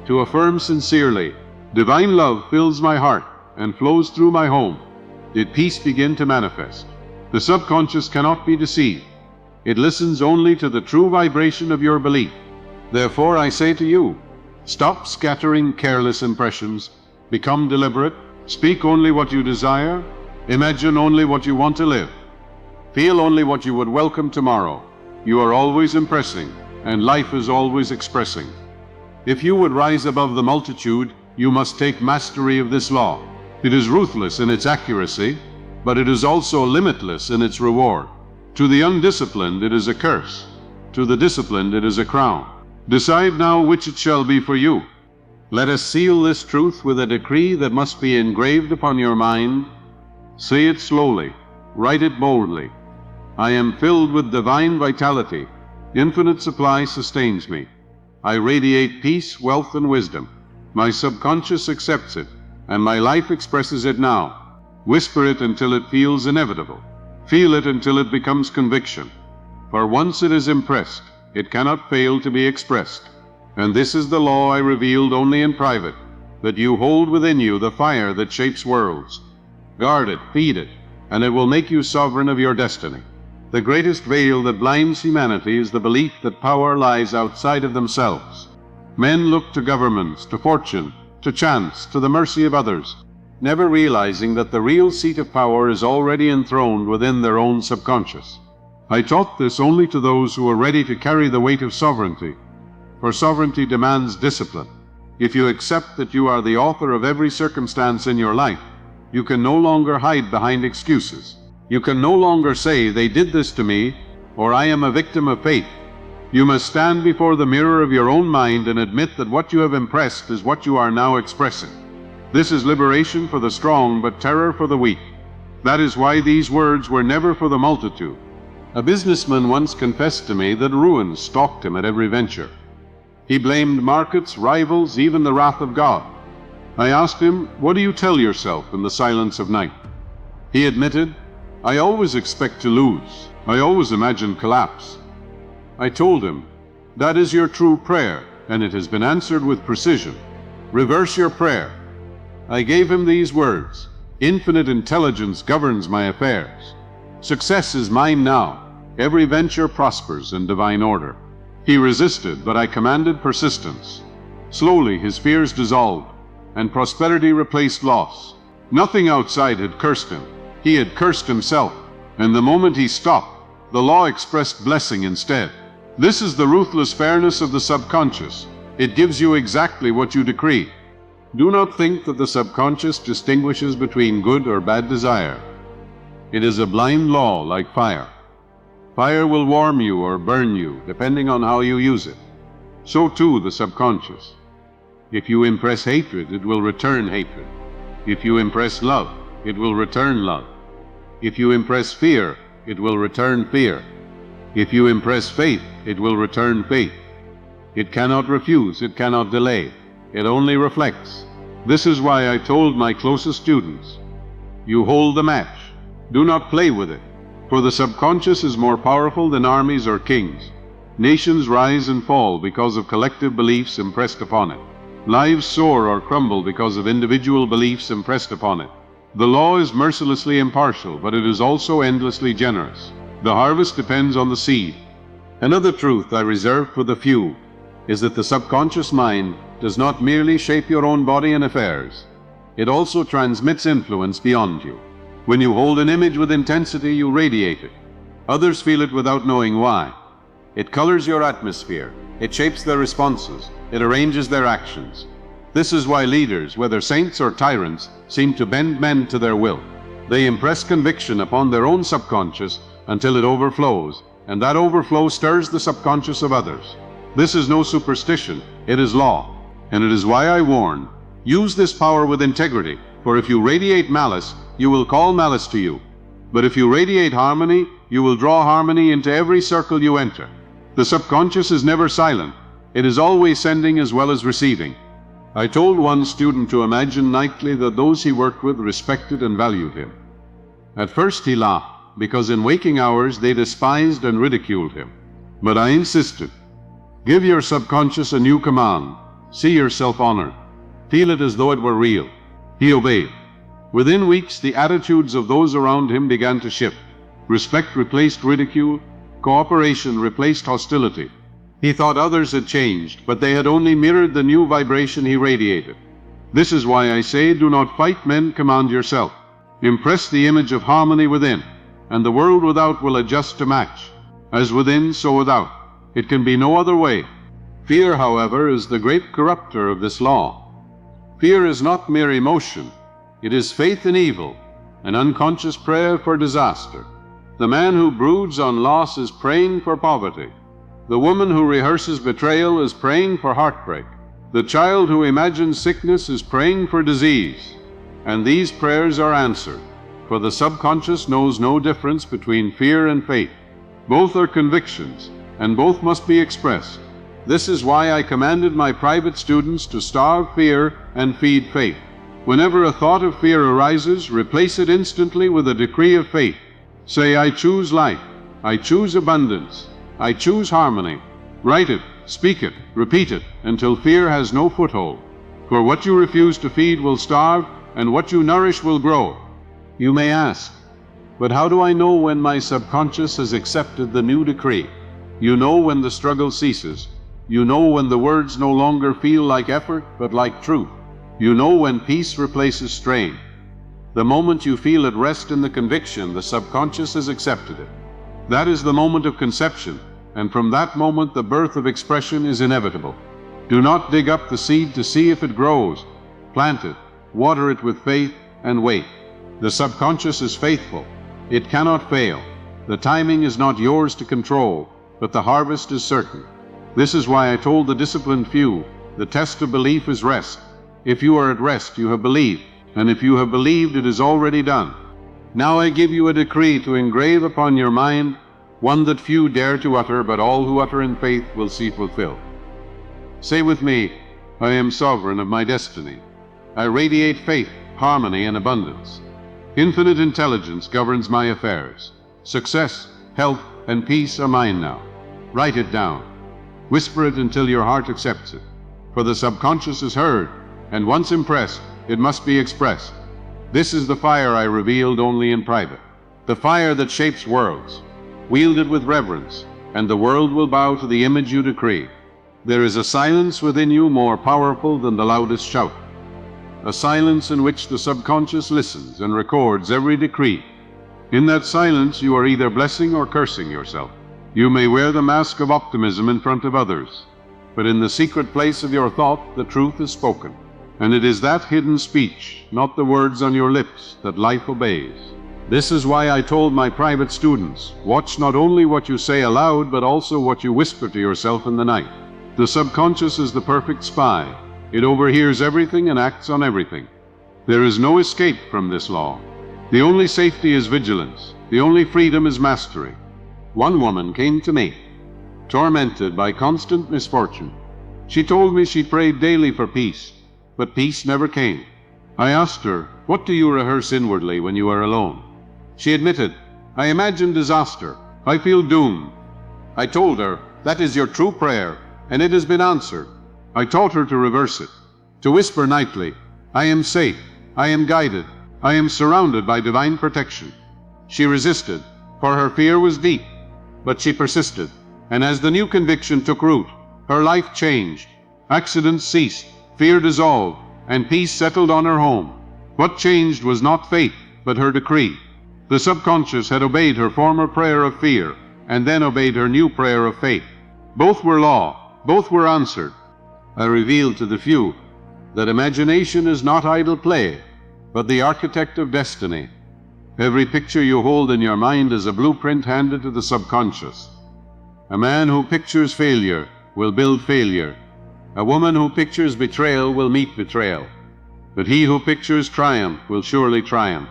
To affirm sincerely, "Divine love fills my heart and flows through my home," did peace begin to manifest. The subconscious cannot be deceived. It listens only to the true vibration of your belief. Therefore I say to you, stop scattering careless impressions, become deliberate, speak only what you desire, imagine only what you want to live, feel only what you would welcome tomorrow. You are always impressing, and life is always expressing. If you would rise above the multitude, you must take mastery of this law. It is ruthless in its accuracy, but it is also limitless in its reward. To the undisciplined it is a curse. To the disciplined it is a crown. Decide now which it shall be for you. Let us seal this truth with a decree that must be engraved upon your mind. Say it slowly. Write it boldly. I am filled with divine vitality. Infinite supply sustains me. I radiate peace, wealth, and wisdom. My subconscious accepts it, and my life expresses it now. Whisper it until it feels inevitable. Feel it until it becomes conviction. For once it is impressed, it cannot fail to be expressed. And this is the law I revealed only in private, that you hold within you the fire that shapes worlds. Guard it, feed it, and it will make you sovereign of your destiny. The greatest veil that blinds humanity is the belief that power lies outside of themselves. Men look to governments, to fortune, to chance, to the mercy of others, never realizing that the real seat of power is already enthroned within their own subconscious. I taught this only to those who were ready to carry the weight of sovereignty, for sovereignty demands discipline. If you accept that you are the author of every circumstance in your life, you can no longer hide behind excuses. You can no longer say, "They did this to me," or "I am a victim of fate." You must stand before the mirror of your own mind and admit that what you have impressed is what you are now expressing. This is liberation for the strong, but terror for the weak. That is why these words were never for the multitude. A businessman once confessed to me that ruin stalked him at every venture. He blamed markets, rivals, even the wrath of God. I asked him, "What do you tell yourself in the silence of night?" He admitted, "I always expect to lose. I always imagine collapse." I told him, "That is your true prayer, and it has been answered with precision. Reverse your prayer." I gave him these words: "Infinite intelligence governs my affairs. Success is mine now. Every venture prospers in divine order." He resisted, but I commanded persistence. Slowly his fears dissolved, and prosperity replaced loss. Nothing outside had cursed him. He had cursed himself, and the moment he stopped, the law expressed blessing instead. This is the ruthless fairness of the subconscious. It gives you exactly what you decree. Do not think that the subconscious distinguishes between good or bad desire. It is a blind law like fire. Fire will warm you or burn you, depending on how you use it. So too the subconscious. If you impress hatred, it will return hatred. If you impress love, it will return love. If you impress fear, it will return fear. If you impress faith, it will return faith. It cannot refuse, it cannot delay. It only reflects. This is why I told my closest students, "You hold the match. Do not play with it. For the subconscious is more powerful than armies or kings. Nations rise and fall because of collective beliefs impressed upon it. Lives soar or crumble because of individual beliefs impressed upon it. The law is mercilessly impartial, but it is also endlessly generous. The harvest depends on the seed." Another truth I reserve for the few is that the subconscious mind does not merely shape your own body and affairs. It also transmits influence beyond you. When you hold an image with intensity, you radiate it. Others feel it without knowing why. It colors your atmosphere. It shapes their responses. It arranges their actions. This is why leaders, whether saints or tyrants, seem to bend men to their will. They impress conviction upon their own subconscious until it overflows, and that overflow stirs the subconscious of others. This is no superstition, it is law. And it is why I warn, use this power with integrity, for if you radiate malice, you will call malice to you. But if you radiate harmony, you will draw harmony into every circle you enter. The subconscious is never silent. It is always sending as well as receiving. I told one student to imagine nightly that those he worked with respected and valued him. At first he laughed, because in waking hours they despised and ridiculed him. But I insisted, give your subconscious a new command. See yourself honored. Feel it as though it were real. He obeyed. Within weeks, the attitudes of those around him began to shift. Respect replaced ridicule. Cooperation replaced hostility. He thought others had changed, but they had only mirrored the new vibration he radiated. This is why I say, do not fight men, command yourself. Impress the image of harmony within, and the world without will adjust to match. As within, so without. It can be no other way. Fear, however, is the great corrupter of this law. Fear is not mere emotion. It is faith in evil, an unconscious prayer for disaster. The man who broods on loss is praying for poverty. The woman who rehearses betrayal is praying for heartbreak. The child who imagines sickness is praying for disease. And these prayers are answered, for the subconscious knows no difference between fear and faith. Both are convictions, and both must be expressed. This is why I commanded my private students to starve fear and feed faith. Whenever a thought of fear arises, replace it instantly with a decree of faith. Say, I choose life. I choose abundance. I choose harmony. Write it, speak it, repeat it, until fear has no foothold. For what you refuse to feed will starve, and what you nourish will grow. You may ask, but how do I know when my subconscious has accepted the new decree? You know when the struggle ceases. You know when the words no longer feel like effort, but like truth. You know when peace replaces strain. The moment you feel at rest in the conviction, the subconscious has accepted it. That is the moment of conception, and from that moment the birth of expression is inevitable. Do not dig up the seed to see if it grows. Plant it, water it with faith, and wait. The subconscious is faithful. It cannot fail. The timing is not yours to control, but the harvest is certain. This is why I told the disciplined few, the test of belief is rest. If you are at rest, you have believed, and if you have believed, it is already done. Now I give you a decree to engrave upon your mind, one that few dare to utter, but all who utter in faith will see fulfilled. Say with me, I am sovereign of my destiny. I radiate faith, harmony, and abundance. Infinite intelligence governs my affairs. Success, health, and peace are mine now. Write it down. Whisper it until your heart accepts it. For the subconscious is heard, and once impressed, it must be expressed. This is the fire I revealed only in private. The fire that shapes worlds. Wield it with reverence, and the world will bow to the image you decree. There is a silence within you more powerful than the loudest shout. A silence in which the subconscious listens and records every decree. In that silence, you are either blessing or cursing yourself. You may wear the mask of optimism in front of others, but in the secret place of your thought, the truth is spoken. And it is that hidden speech, not the words on your lips, that life obeys. This is why I told my private students, watch not only what you say aloud, but also what you whisper to yourself in the night. The subconscious is the perfect spy. It overhears everything and acts on everything. There is no escape from this law. The only safety is vigilance. The only freedom is mastery. One woman came to me, tormented by constant misfortune. She told me she prayed daily for peace, but peace never came. I asked her, what do you rehearse inwardly when you are alone? She admitted, I imagine disaster. I feel doomed. I told her, that is your true prayer, and it has been answered. I taught her to reverse it, to whisper nightly, I am safe, I am guided, I am surrounded by divine protection. She resisted, for her fear was deep, but she persisted, and as the new conviction took root, her life changed. Accidents ceased, fear dissolved, and peace settled on her home. What changed was not faith, but her decree. The subconscious had obeyed her former prayer of fear, and then obeyed her new prayer of faith. Both were law, both were answered. I revealed to the few that imagination is not idle play, but the architect of destiny. Every picture you hold in your mind is a blueprint handed to the subconscious. A man who pictures failure will build failure. A woman who pictures betrayal will meet betrayal. But he who pictures triumph will surely triumph.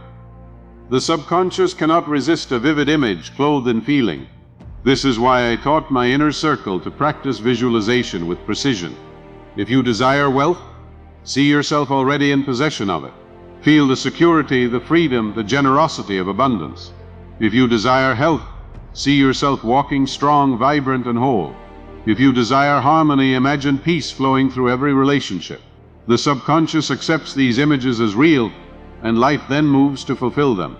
The subconscious cannot resist a vivid image clothed in feeling. This is why I taught my inner circle to practice visualization with precision. If you desire wealth, see yourself already in possession of it. Feel the security, the freedom, the generosity of abundance. If you desire health, see yourself walking strong, vibrant, and whole. If you desire harmony, imagine peace flowing through every relationship. The subconscious accepts these images as real, and life then moves to fulfill them.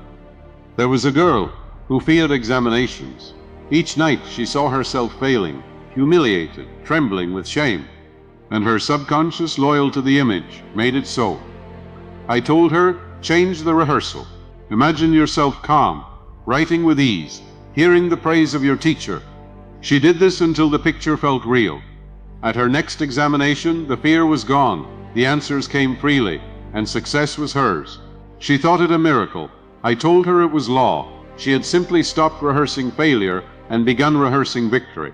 There was a girl who feared examinations. Each night she saw herself failing, humiliated, trembling with shame. And her subconscious, loyal to the image, made it so. I told her, change the rehearsal. Imagine yourself calm, writing with ease, hearing the praise of your teacher. She did this until the picture felt real. At her next examination, the fear was gone, the answers came freely, and success was hers. She thought it a miracle. I told her it was law. She had simply stopped rehearsing failure and begun rehearsing victory.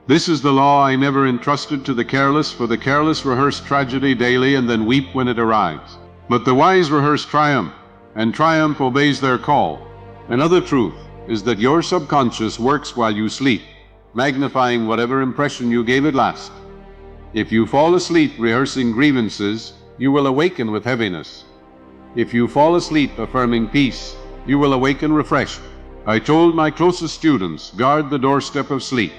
This is the law I never entrusted to the careless, for the careless rehearse tragedy daily and then weep when it arrives. But the wise rehearse triumph, and triumph obeys their call. Another truth is that your subconscious works while you sleep, magnifying whatever impression you gave it last. If you fall asleep rehearsing grievances, you will awaken with heaviness. If you fall asleep affirming peace, you will awaken refreshed. I told my closest students, guard the doorstep of sleep.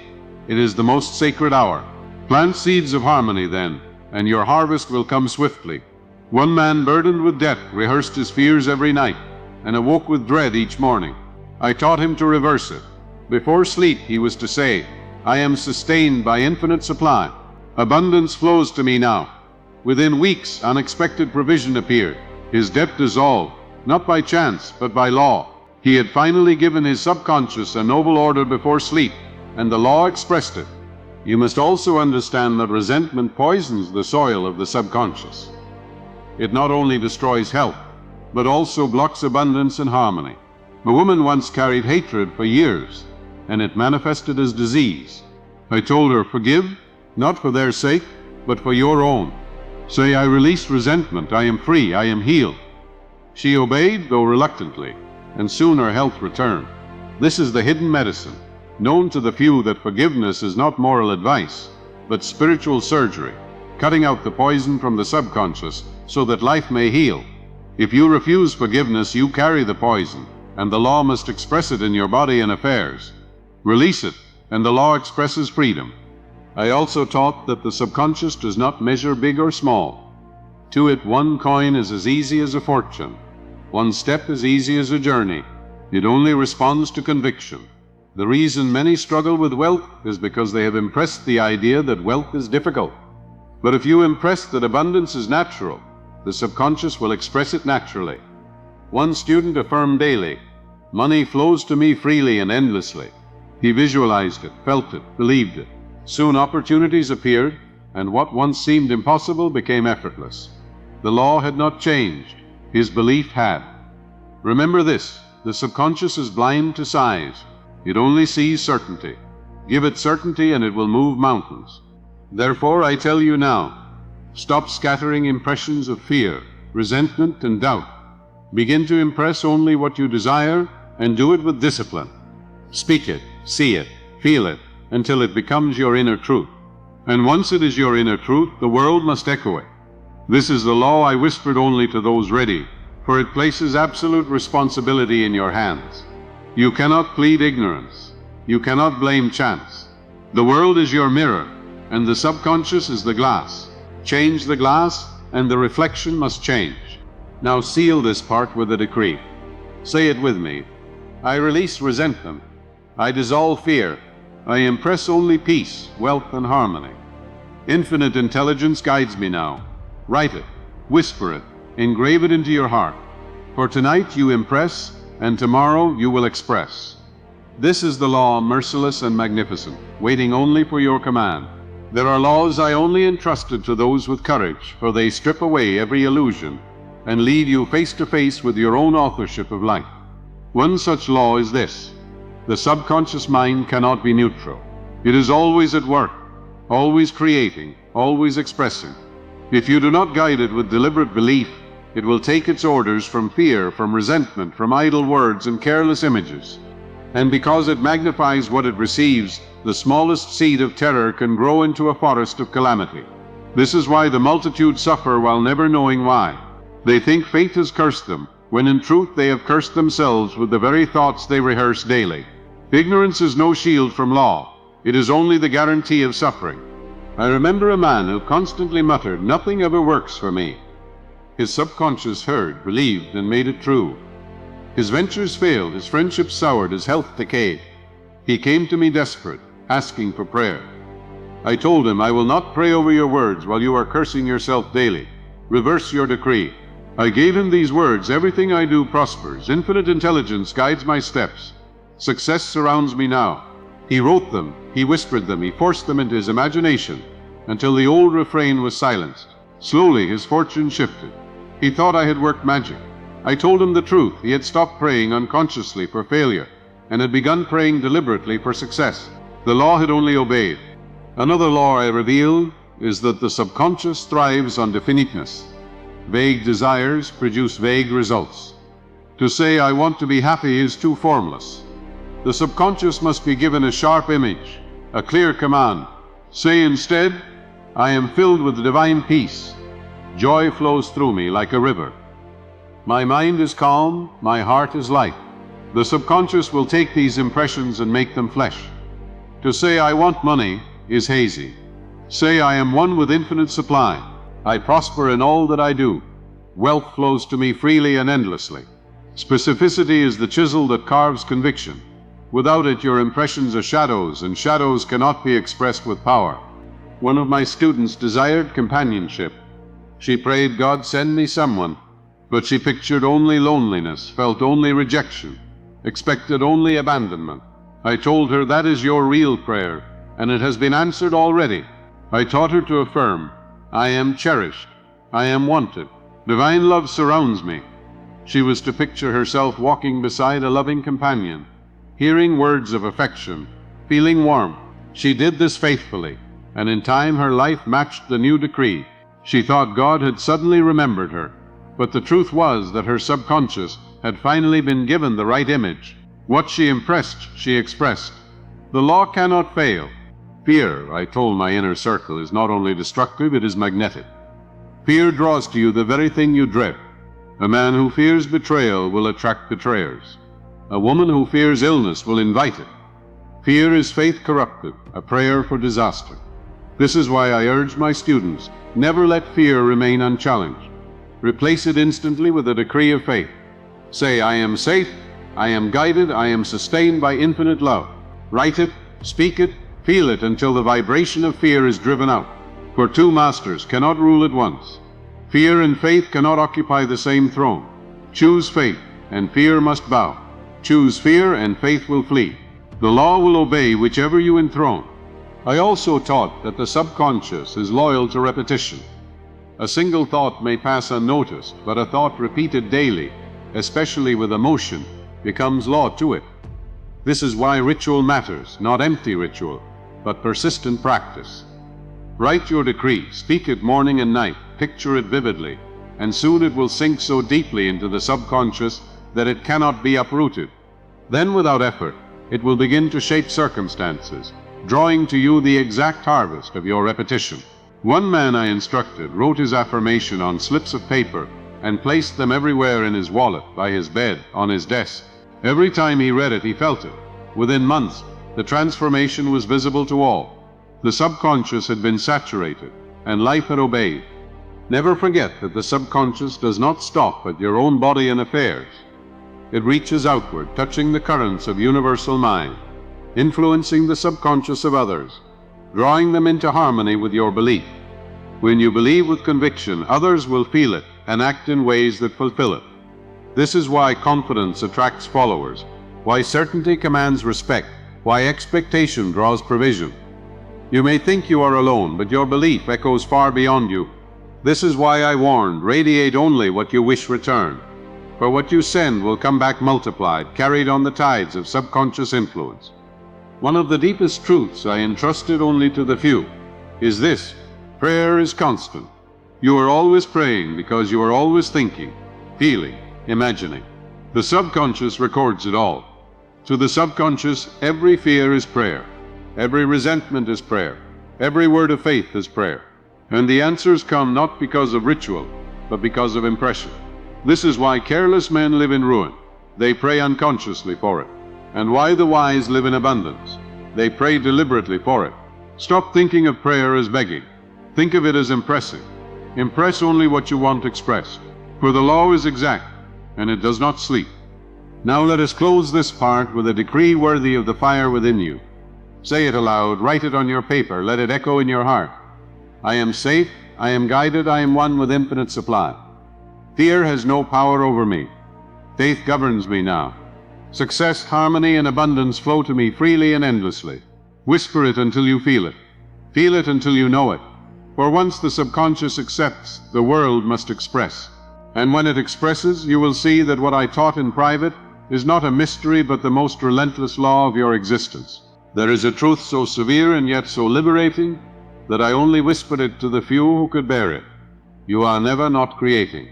It is the most sacred hour. Plant seeds of harmony then, and your harvest will come swiftly. One man burdened with debt rehearsed his fears every night, and awoke with dread each morning. I taught him to reverse it. Before sleep he was to say, I am sustained by infinite supply. Abundance flows to me now. Within weeks, unexpected provision appeared. His debt dissolved, not by chance, but by law. He had finally given his subconscious a noble order before sleep, and the law expressed it. You must also understand that resentment poisons the soil of the subconscious. It not only destroys health, but also blocks abundance and harmony. A woman once carried hatred for years, and it manifested as disease. I told her, forgive, not for their sake, but for your own. Say, I release resentment, I am free, I am healed. She obeyed, though reluctantly, and soon her health returned. This is the hidden medicine, known to the few, that forgiveness is not moral advice, but spiritual surgery, cutting out the poison from the subconscious so that life may heal. If you refuse forgiveness, you carry the poison, and the law must express it in your body and affairs. Release it, and the law expresses freedom. I also taught that the subconscious does not measure big or small. To it, one coin is as easy as a fortune. One step as easy as a journey. It only responds to conviction. The reason many struggle with wealth is because they have impressed the idea that wealth is difficult. But if you impress that abundance is natural, the subconscious will express it naturally. One student affirmed daily, money flows to me freely and endlessly. He visualized it, felt it, believed it. Soon opportunities appeared, and what once seemed impossible became effortless. The law had not changed, his belief had. Remember this, the subconscious is blind to size. It only sees certainty. Give it certainty and it will move mountains. Therefore, I tell you now, stop scattering impressions of fear, resentment, and doubt. Begin to impress only what you desire, and do it with discipline. Speak it, see it, feel it, until it becomes your inner truth. And once it is your inner truth, the world must echo it. This is the law I whispered only to those ready, for it places absolute responsibility in your hands. You cannot plead ignorance. You cannot blame chance. The world is your mirror, and the subconscious is the glass. Change the glass, and the reflection must change. Now seal this part with a decree. Say it with me. I release resentment. I dissolve fear. I impress only peace, wealth, and harmony. Infinite intelligence guides me now. Write it, whisper it, engrave it into your heart. For tonight you impress, and tomorrow you will express. This is the law, merciless and magnificent, waiting only for your command. There are laws I only entrusted to those with courage, for they strip away every illusion and lead you face to face with your own authorship of life. One such law is this. The subconscious mind cannot be neutral. It is always at work, always creating, always expressing. If you do not guide it with deliberate belief, it will take its orders from fear, from resentment, from idle words and careless images. And because it magnifies what it receives, the smallest seed of terror can grow into a forest of calamity. This is why the multitude suffer while never knowing why. They think fate has cursed them, when in truth they have cursed themselves with the very thoughts they rehearse daily. Ignorance is no shield from law. It is only the guarantee of suffering. I remember a man who constantly muttered, "Nothing ever works for me." His subconscious heard, believed, and made it true. His ventures failed, his friendships soured, his health decayed. He came to me desperate, asking for prayer. I told him, I will not pray over your words while you are cursing yourself daily. Reverse your decree. I gave him these words, everything I do prospers, infinite intelligence guides my steps. Success surrounds me now. He wrote them, he whispered them, he forced them into his imagination, until the old refrain was silenced. Slowly his fortune shifted. He thought I had worked magic. I told him the truth. He had stopped praying unconsciously for failure, and had begun praying deliberately for success. The law had only obeyed. Another law I revealed is that the subconscious thrives on definiteness. Vague desires produce vague results. To say I want to be happy is too formless. The subconscious must be given a sharp image, a clear command. Say instead, I am filled with divine peace. Joy flows through me like a river. My mind is calm, my heart is light. The subconscious will take these impressions and make them flesh. To say I want money is hazy. Say I am one with infinite supply. I prosper in all that I do. Wealth flows to me freely and endlessly. Specificity is the chisel that carves conviction. Without it, your impressions are shadows, and shadows cannot be expressed with power. One of my students desired companionship. She prayed, God send me someone, but she pictured only loneliness, felt only rejection, expected only abandonment. I told her that is your real prayer. and it has been answered already. I taught her to affirm, I am cherished, I am wanted, divine love surrounds me. She was to picture herself walking beside a loving companion, hearing words of affection, feeling warmth. She did this faithfully, and in time her life matched the new decree. She thought God had suddenly remembered her, but the truth was that her subconscious had finally been given the right image. What she impressed, she expressed. The law cannot fail. Fear, I told my inner circle, is not only destructive, it is magnetic. Fear draws to you the very thing you dread. A man who fears betrayal will attract betrayers. A woman who fears illness will invite it. Fear is faith corrupted, a prayer for disaster. This is why I urge my students, never let fear remain unchallenged. Replace it instantly with a decree of faith. Say, I am safe, I am guided, I am sustained by infinite love. Write it, speak it, feel it until the vibration of fear is driven out. For two masters cannot rule at once. Fear and faith cannot occupy the same throne. Choose faith, and fear must bow. Choose fear, and faith will flee. The law will obey whichever you enthrone. I also taught that the subconscious is loyal to repetition. A single thought may pass unnoticed, but a thought repeated daily, especially with emotion, becomes law to it. This is why ritual matters, not empty ritual, but persistent practice. Write your decree, speak it morning and night, picture it vividly, and soon it will sink so deeply into the subconscious that it cannot be uprooted. Then, without effort, it will begin to shape circumstances, drawing to you the exact harvest of your repetition. One man I instructed wrote his affirmation on slips of paper and placed them everywhere in his wallet, by his bed, on his desk. Every time he read it, he felt it. Within months, the transformation was visible to all. The subconscious had been saturated, and life had obeyed. Never forget that the subconscious does not stop at your own body and affairs. It reaches outward, touching the currents of universal mind, influencing the subconscious of others, drawing them into harmony with your belief. When you believe with conviction, others will feel it and act in ways that fulfill it. This is why confidence attracts followers, why certainty commands respect, why expectation draws provision. You may think you are alone, but your belief echoes far beyond you. This is why I warned, radiate only what you wish returned. For what you send will come back multiplied, carried on the tides of subconscious influence. One of the deepest truths I entrusted only to the few is this: prayer is constant. You are always praying because you are always thinking, feeling, imagining. The subconscious records it all. To the subconscious, every fear is prayer. Every resentment is prayer. Every word of faith is prayer. And the answers come not because of ritual, but because of impression. This is why careless men live in ruin. They pray unconsciously for it. And why the wise live in abundance. They pray deliberately for it. Stop thinking of prayer as begging. Think of it as impressing. Impress only what you want expressed. For the law is exact, and it does not sleep. Now let us close this part with a decree worthy of the fire within you. Say it aloud, write it on your paper, let it echo in your heart. I am safe, I am guided, I am one with infinite supply. Fear has no power over me. Faith governs me now. Success, harmony, and abundance flow to me freely and endlessly. Whisper it until you feel it. Feel it until you know it. For once the subconscious accepts, the world must express. And when it expresses, you will see that what I taught in private is not a mystery but the most relentless law of your existence. There is a truth so severe and yet so liberating that I only whispered it to the few who could bear it. You are never not creating.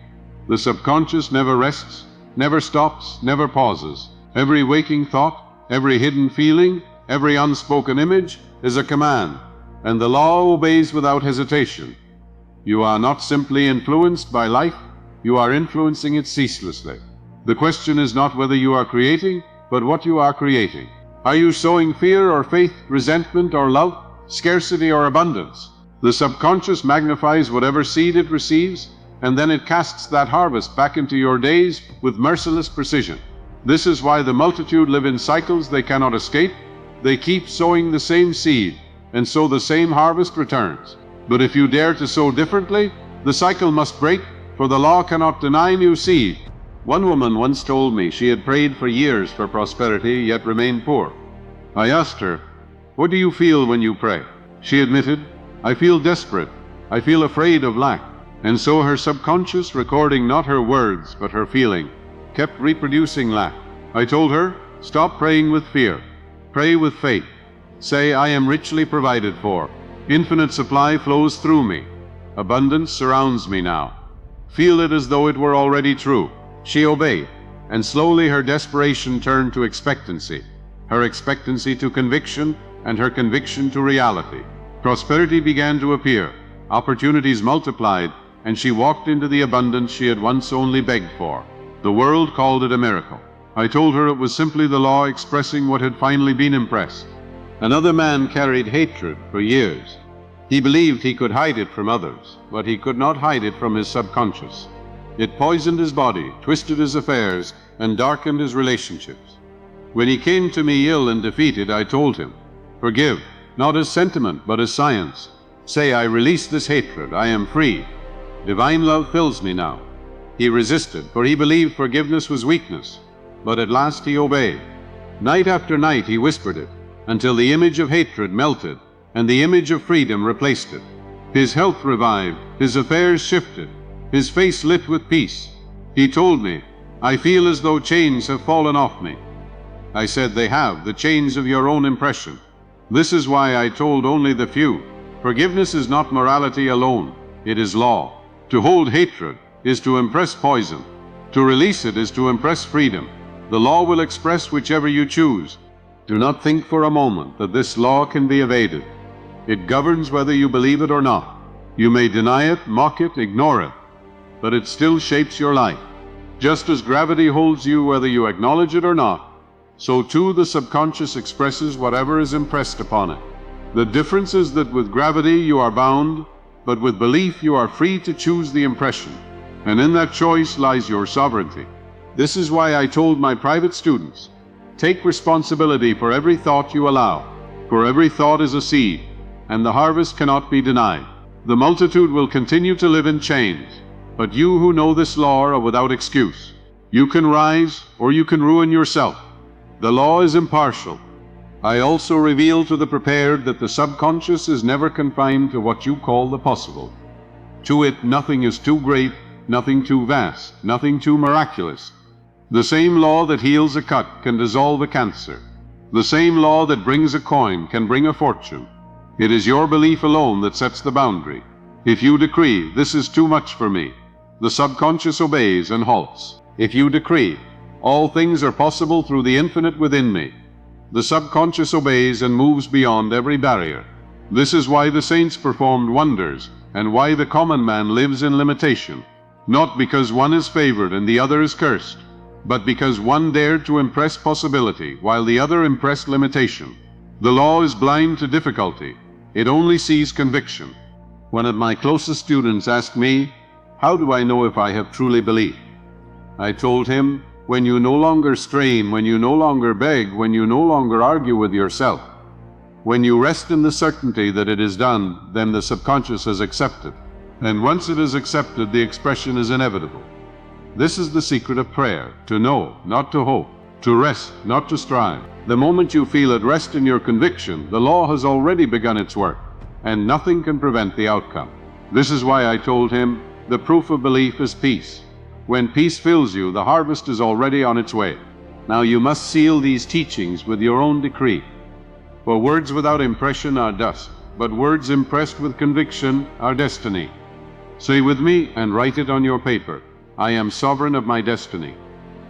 The subconscious never rests, never stops, never pauses. Every waking thought, every hidden feeling, every unspoken image is a command, and the law obeys without hesitation. You are not simply influenced by life, you are influencing it ceaselessly. The question is not whether you are creating, but what you are creating. Are you sowing fear or faith, resentment or love, scarcity or abundance? The subconscious magnifies whatever seed it receives, and then it casts that harvest back into your days with merciless precision. This is why the multitude live in cycles they cannot escape. They keep sowing the same seed, and so the same harvest returns. But if you dare to sow differently, the cycle must break, for the law cannot deny new seed. One woman once told me she had prayed for years for prosperity, yet remained poor. I asked her, "What do you feel when you pray?" She admitted, "I feel desperate. I feel afraid of lack." And so her subconscious, recording not her words but her feeling, kept reproducing lack. I told her, "Stop praying with fear. Pray with faith. Say, I am richly provided for. Infinite supply flows through me. Abundance surrounds me now." Feel it as though it were already true. She obeyed, and slowly her desperation turned to expectancy, her expectancy to conviction, and her conviction to reality. Prosperity began to appear, opportunities multiplied, and she walked into the abundance she had once only begged for. The world called it a miracle. I told her it was simply the law expressing what had finally been impressed. Another man carried hatred for years. He believed he could hide it from others, but he could not hide it from his subconscious. It poisoned his body, twisted his affairs, and darkened his relationships. When he came to me ill and defeated, I told him, "Forgive, not as sentiment, but as science. Say, I release this hatred, I am free. Divine love fills me now." He resisted, for he believed forgiveness was weakness, but at last he obeyed. Night after night he whispered it, until the image of hatred melted, and the image of freedom replaced it. His health revived, his affairs shifted, his face lit with peace. He told me, "I feel as though chains have fallen off me." I said, "They have, the chains of your own impression." This is why I told only the few. Forgiveness is not morality alone, it is law. To hold hatred is to impress poison. To release it is to impress freedom. The law will express whichever you choose. Do not think for a moment that this law can be evaded. It governs whether you believe it or not. You may deny it, mock it, ignore it, but it still shapes your life. Just as gravity holds you whether you acknowledge it or not, so too the subconscious expresses whatever is impressed upon it. The difference is that with gravity you are bound, but with belief you are free to choose the impression, and in that choice lies your sovereignty. This is why I told my private students, take responsibility for every thought you allow, for every thought is a seed, and the harvest cannot be denied. The multitude will continue to live in chains, but you who know this law are without excuse. You can rise, or you can ruin yourself. The law is impartial. I also reveal to the prepared that the subconscious is never confined to what you call the possible. To it, nothing is too great, nothing too vast, nothing too miraculous. The same law that heals a cut can dissolve a cancer. The same law that brings a coin can bring a fortune. It is your belief alone that sets the boundary. If you decree, "This is too much for me," the subconscious obeys and halts. If you decree, "All things are possible through the infinite within me," the subconscious obeys and moves beyond every barrier. This is why the saints performed wonders, and why the common man lives in limitation. Not because one is favored and the other is cursed, but because one dared to impress possibility while the other impressed limitation. The law is blind to difficulty. It only sees conviction. One of my closest students asked me, "How do I know if I have truly believed?" I told him, when you no longer strain, when you no longer beg, when you no longer argue with yourself, when you rest in the certainty that it is done, then the subconscious has accepted. And once it is accepted, the expression is inevitable. This is the secret of prayer, to know, not to hope, to rest, not to strive. The moment you feel at rest in your conviction, the law has already begun its work, and nothing can prevent the outcome. This is why I told him, the proof of belief is peace. When peace fills you, the harvest is already on its way. Now you must seal these teachings with your own decree. For words without impression are dust, but words impressed with conviction are destiny. Say with me and write it on your paper, "I am sovereign of my destiny.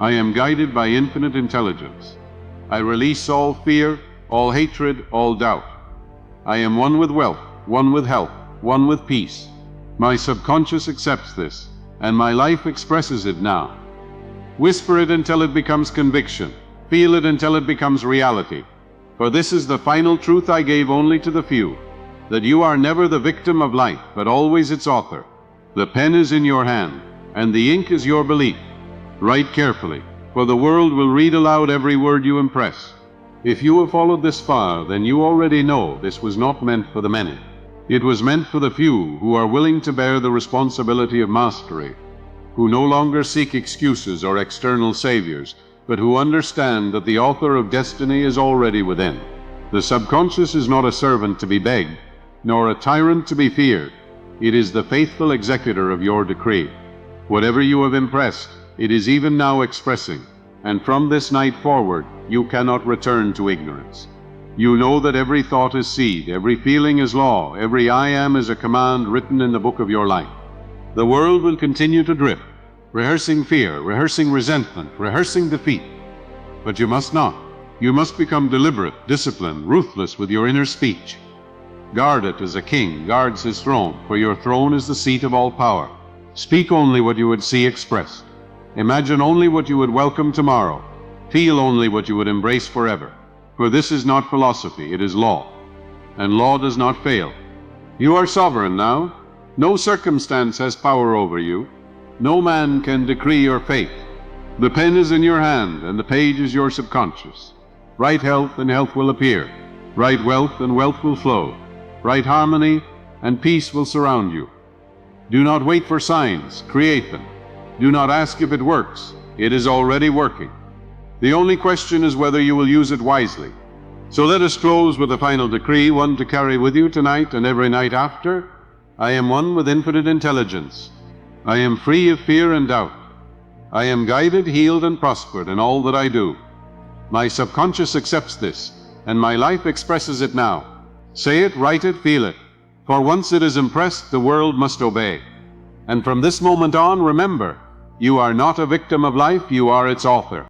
I am guided by infinite intelligence. I release all fear, all hatred, all doubt. I am one with wealth, one with health, one with peace. My subconscious accepts this, and my life expresses it now." Whisper it until it becomes conviction. Feel it until it becomes reality. For this is the final truth I gave only to the few, that you are never the victim of life, but always its author. The pen is in your hand, and the ink is your belief. Write carefully, for the world will read aloud every word you impress. If you have followed this far, then you already know this was not meant for the many. It was meant for the few who are willing to bear the responsibility of mastery, who no longer seek excuses or external saviors, but who understand that the author of destiny is already within. The subconscious is not a servant to be begged, nor a tyrant to be feared. It is the faithful executor of your decree. Whatever you have impressed, it is even now expressing, and from this night forward, you cannot return to ignorance. You know that every thought is seed, every feeling is law, every I am is a command written in the book of your life. The world will continue to drift, rehearsing fear, rehearsing resentment, rehearsing defeat. But you must not. You must become deliberate, disciplined, ruthless with your inner speech. Guard it as a king guards his throne, for your throne is the seat of all power. Speak only what you would see expressed. Imagine only what you would welcome tomorrow. Feel only what you would embrace forever. For this is not philosophy, it is law. And law does not fail. You are sovereign now. No circumstance has power over you. No man can decree your fate. The pen is in your hand, and the page is your subconscious. Write health, and health will appear. Write wealth, and wealth will flow. Write harmony, and peace will surround you. Do not wait for signs, create them. Do not ask if it works. It is already working. The only question is whether you will use it wisely. So let us close with a final decree, one to carry with you tonight and every night after. I am one with infinite intelligence. I am free of fear and doubt. I am guided, healed, and prospered in all that I do. My subconscious accepts this, and my life expresses it now. Say it, write it, feel it. For once it is impressed, the world must obey. And from this moment on, remember, you are not a victim of life, you are its author.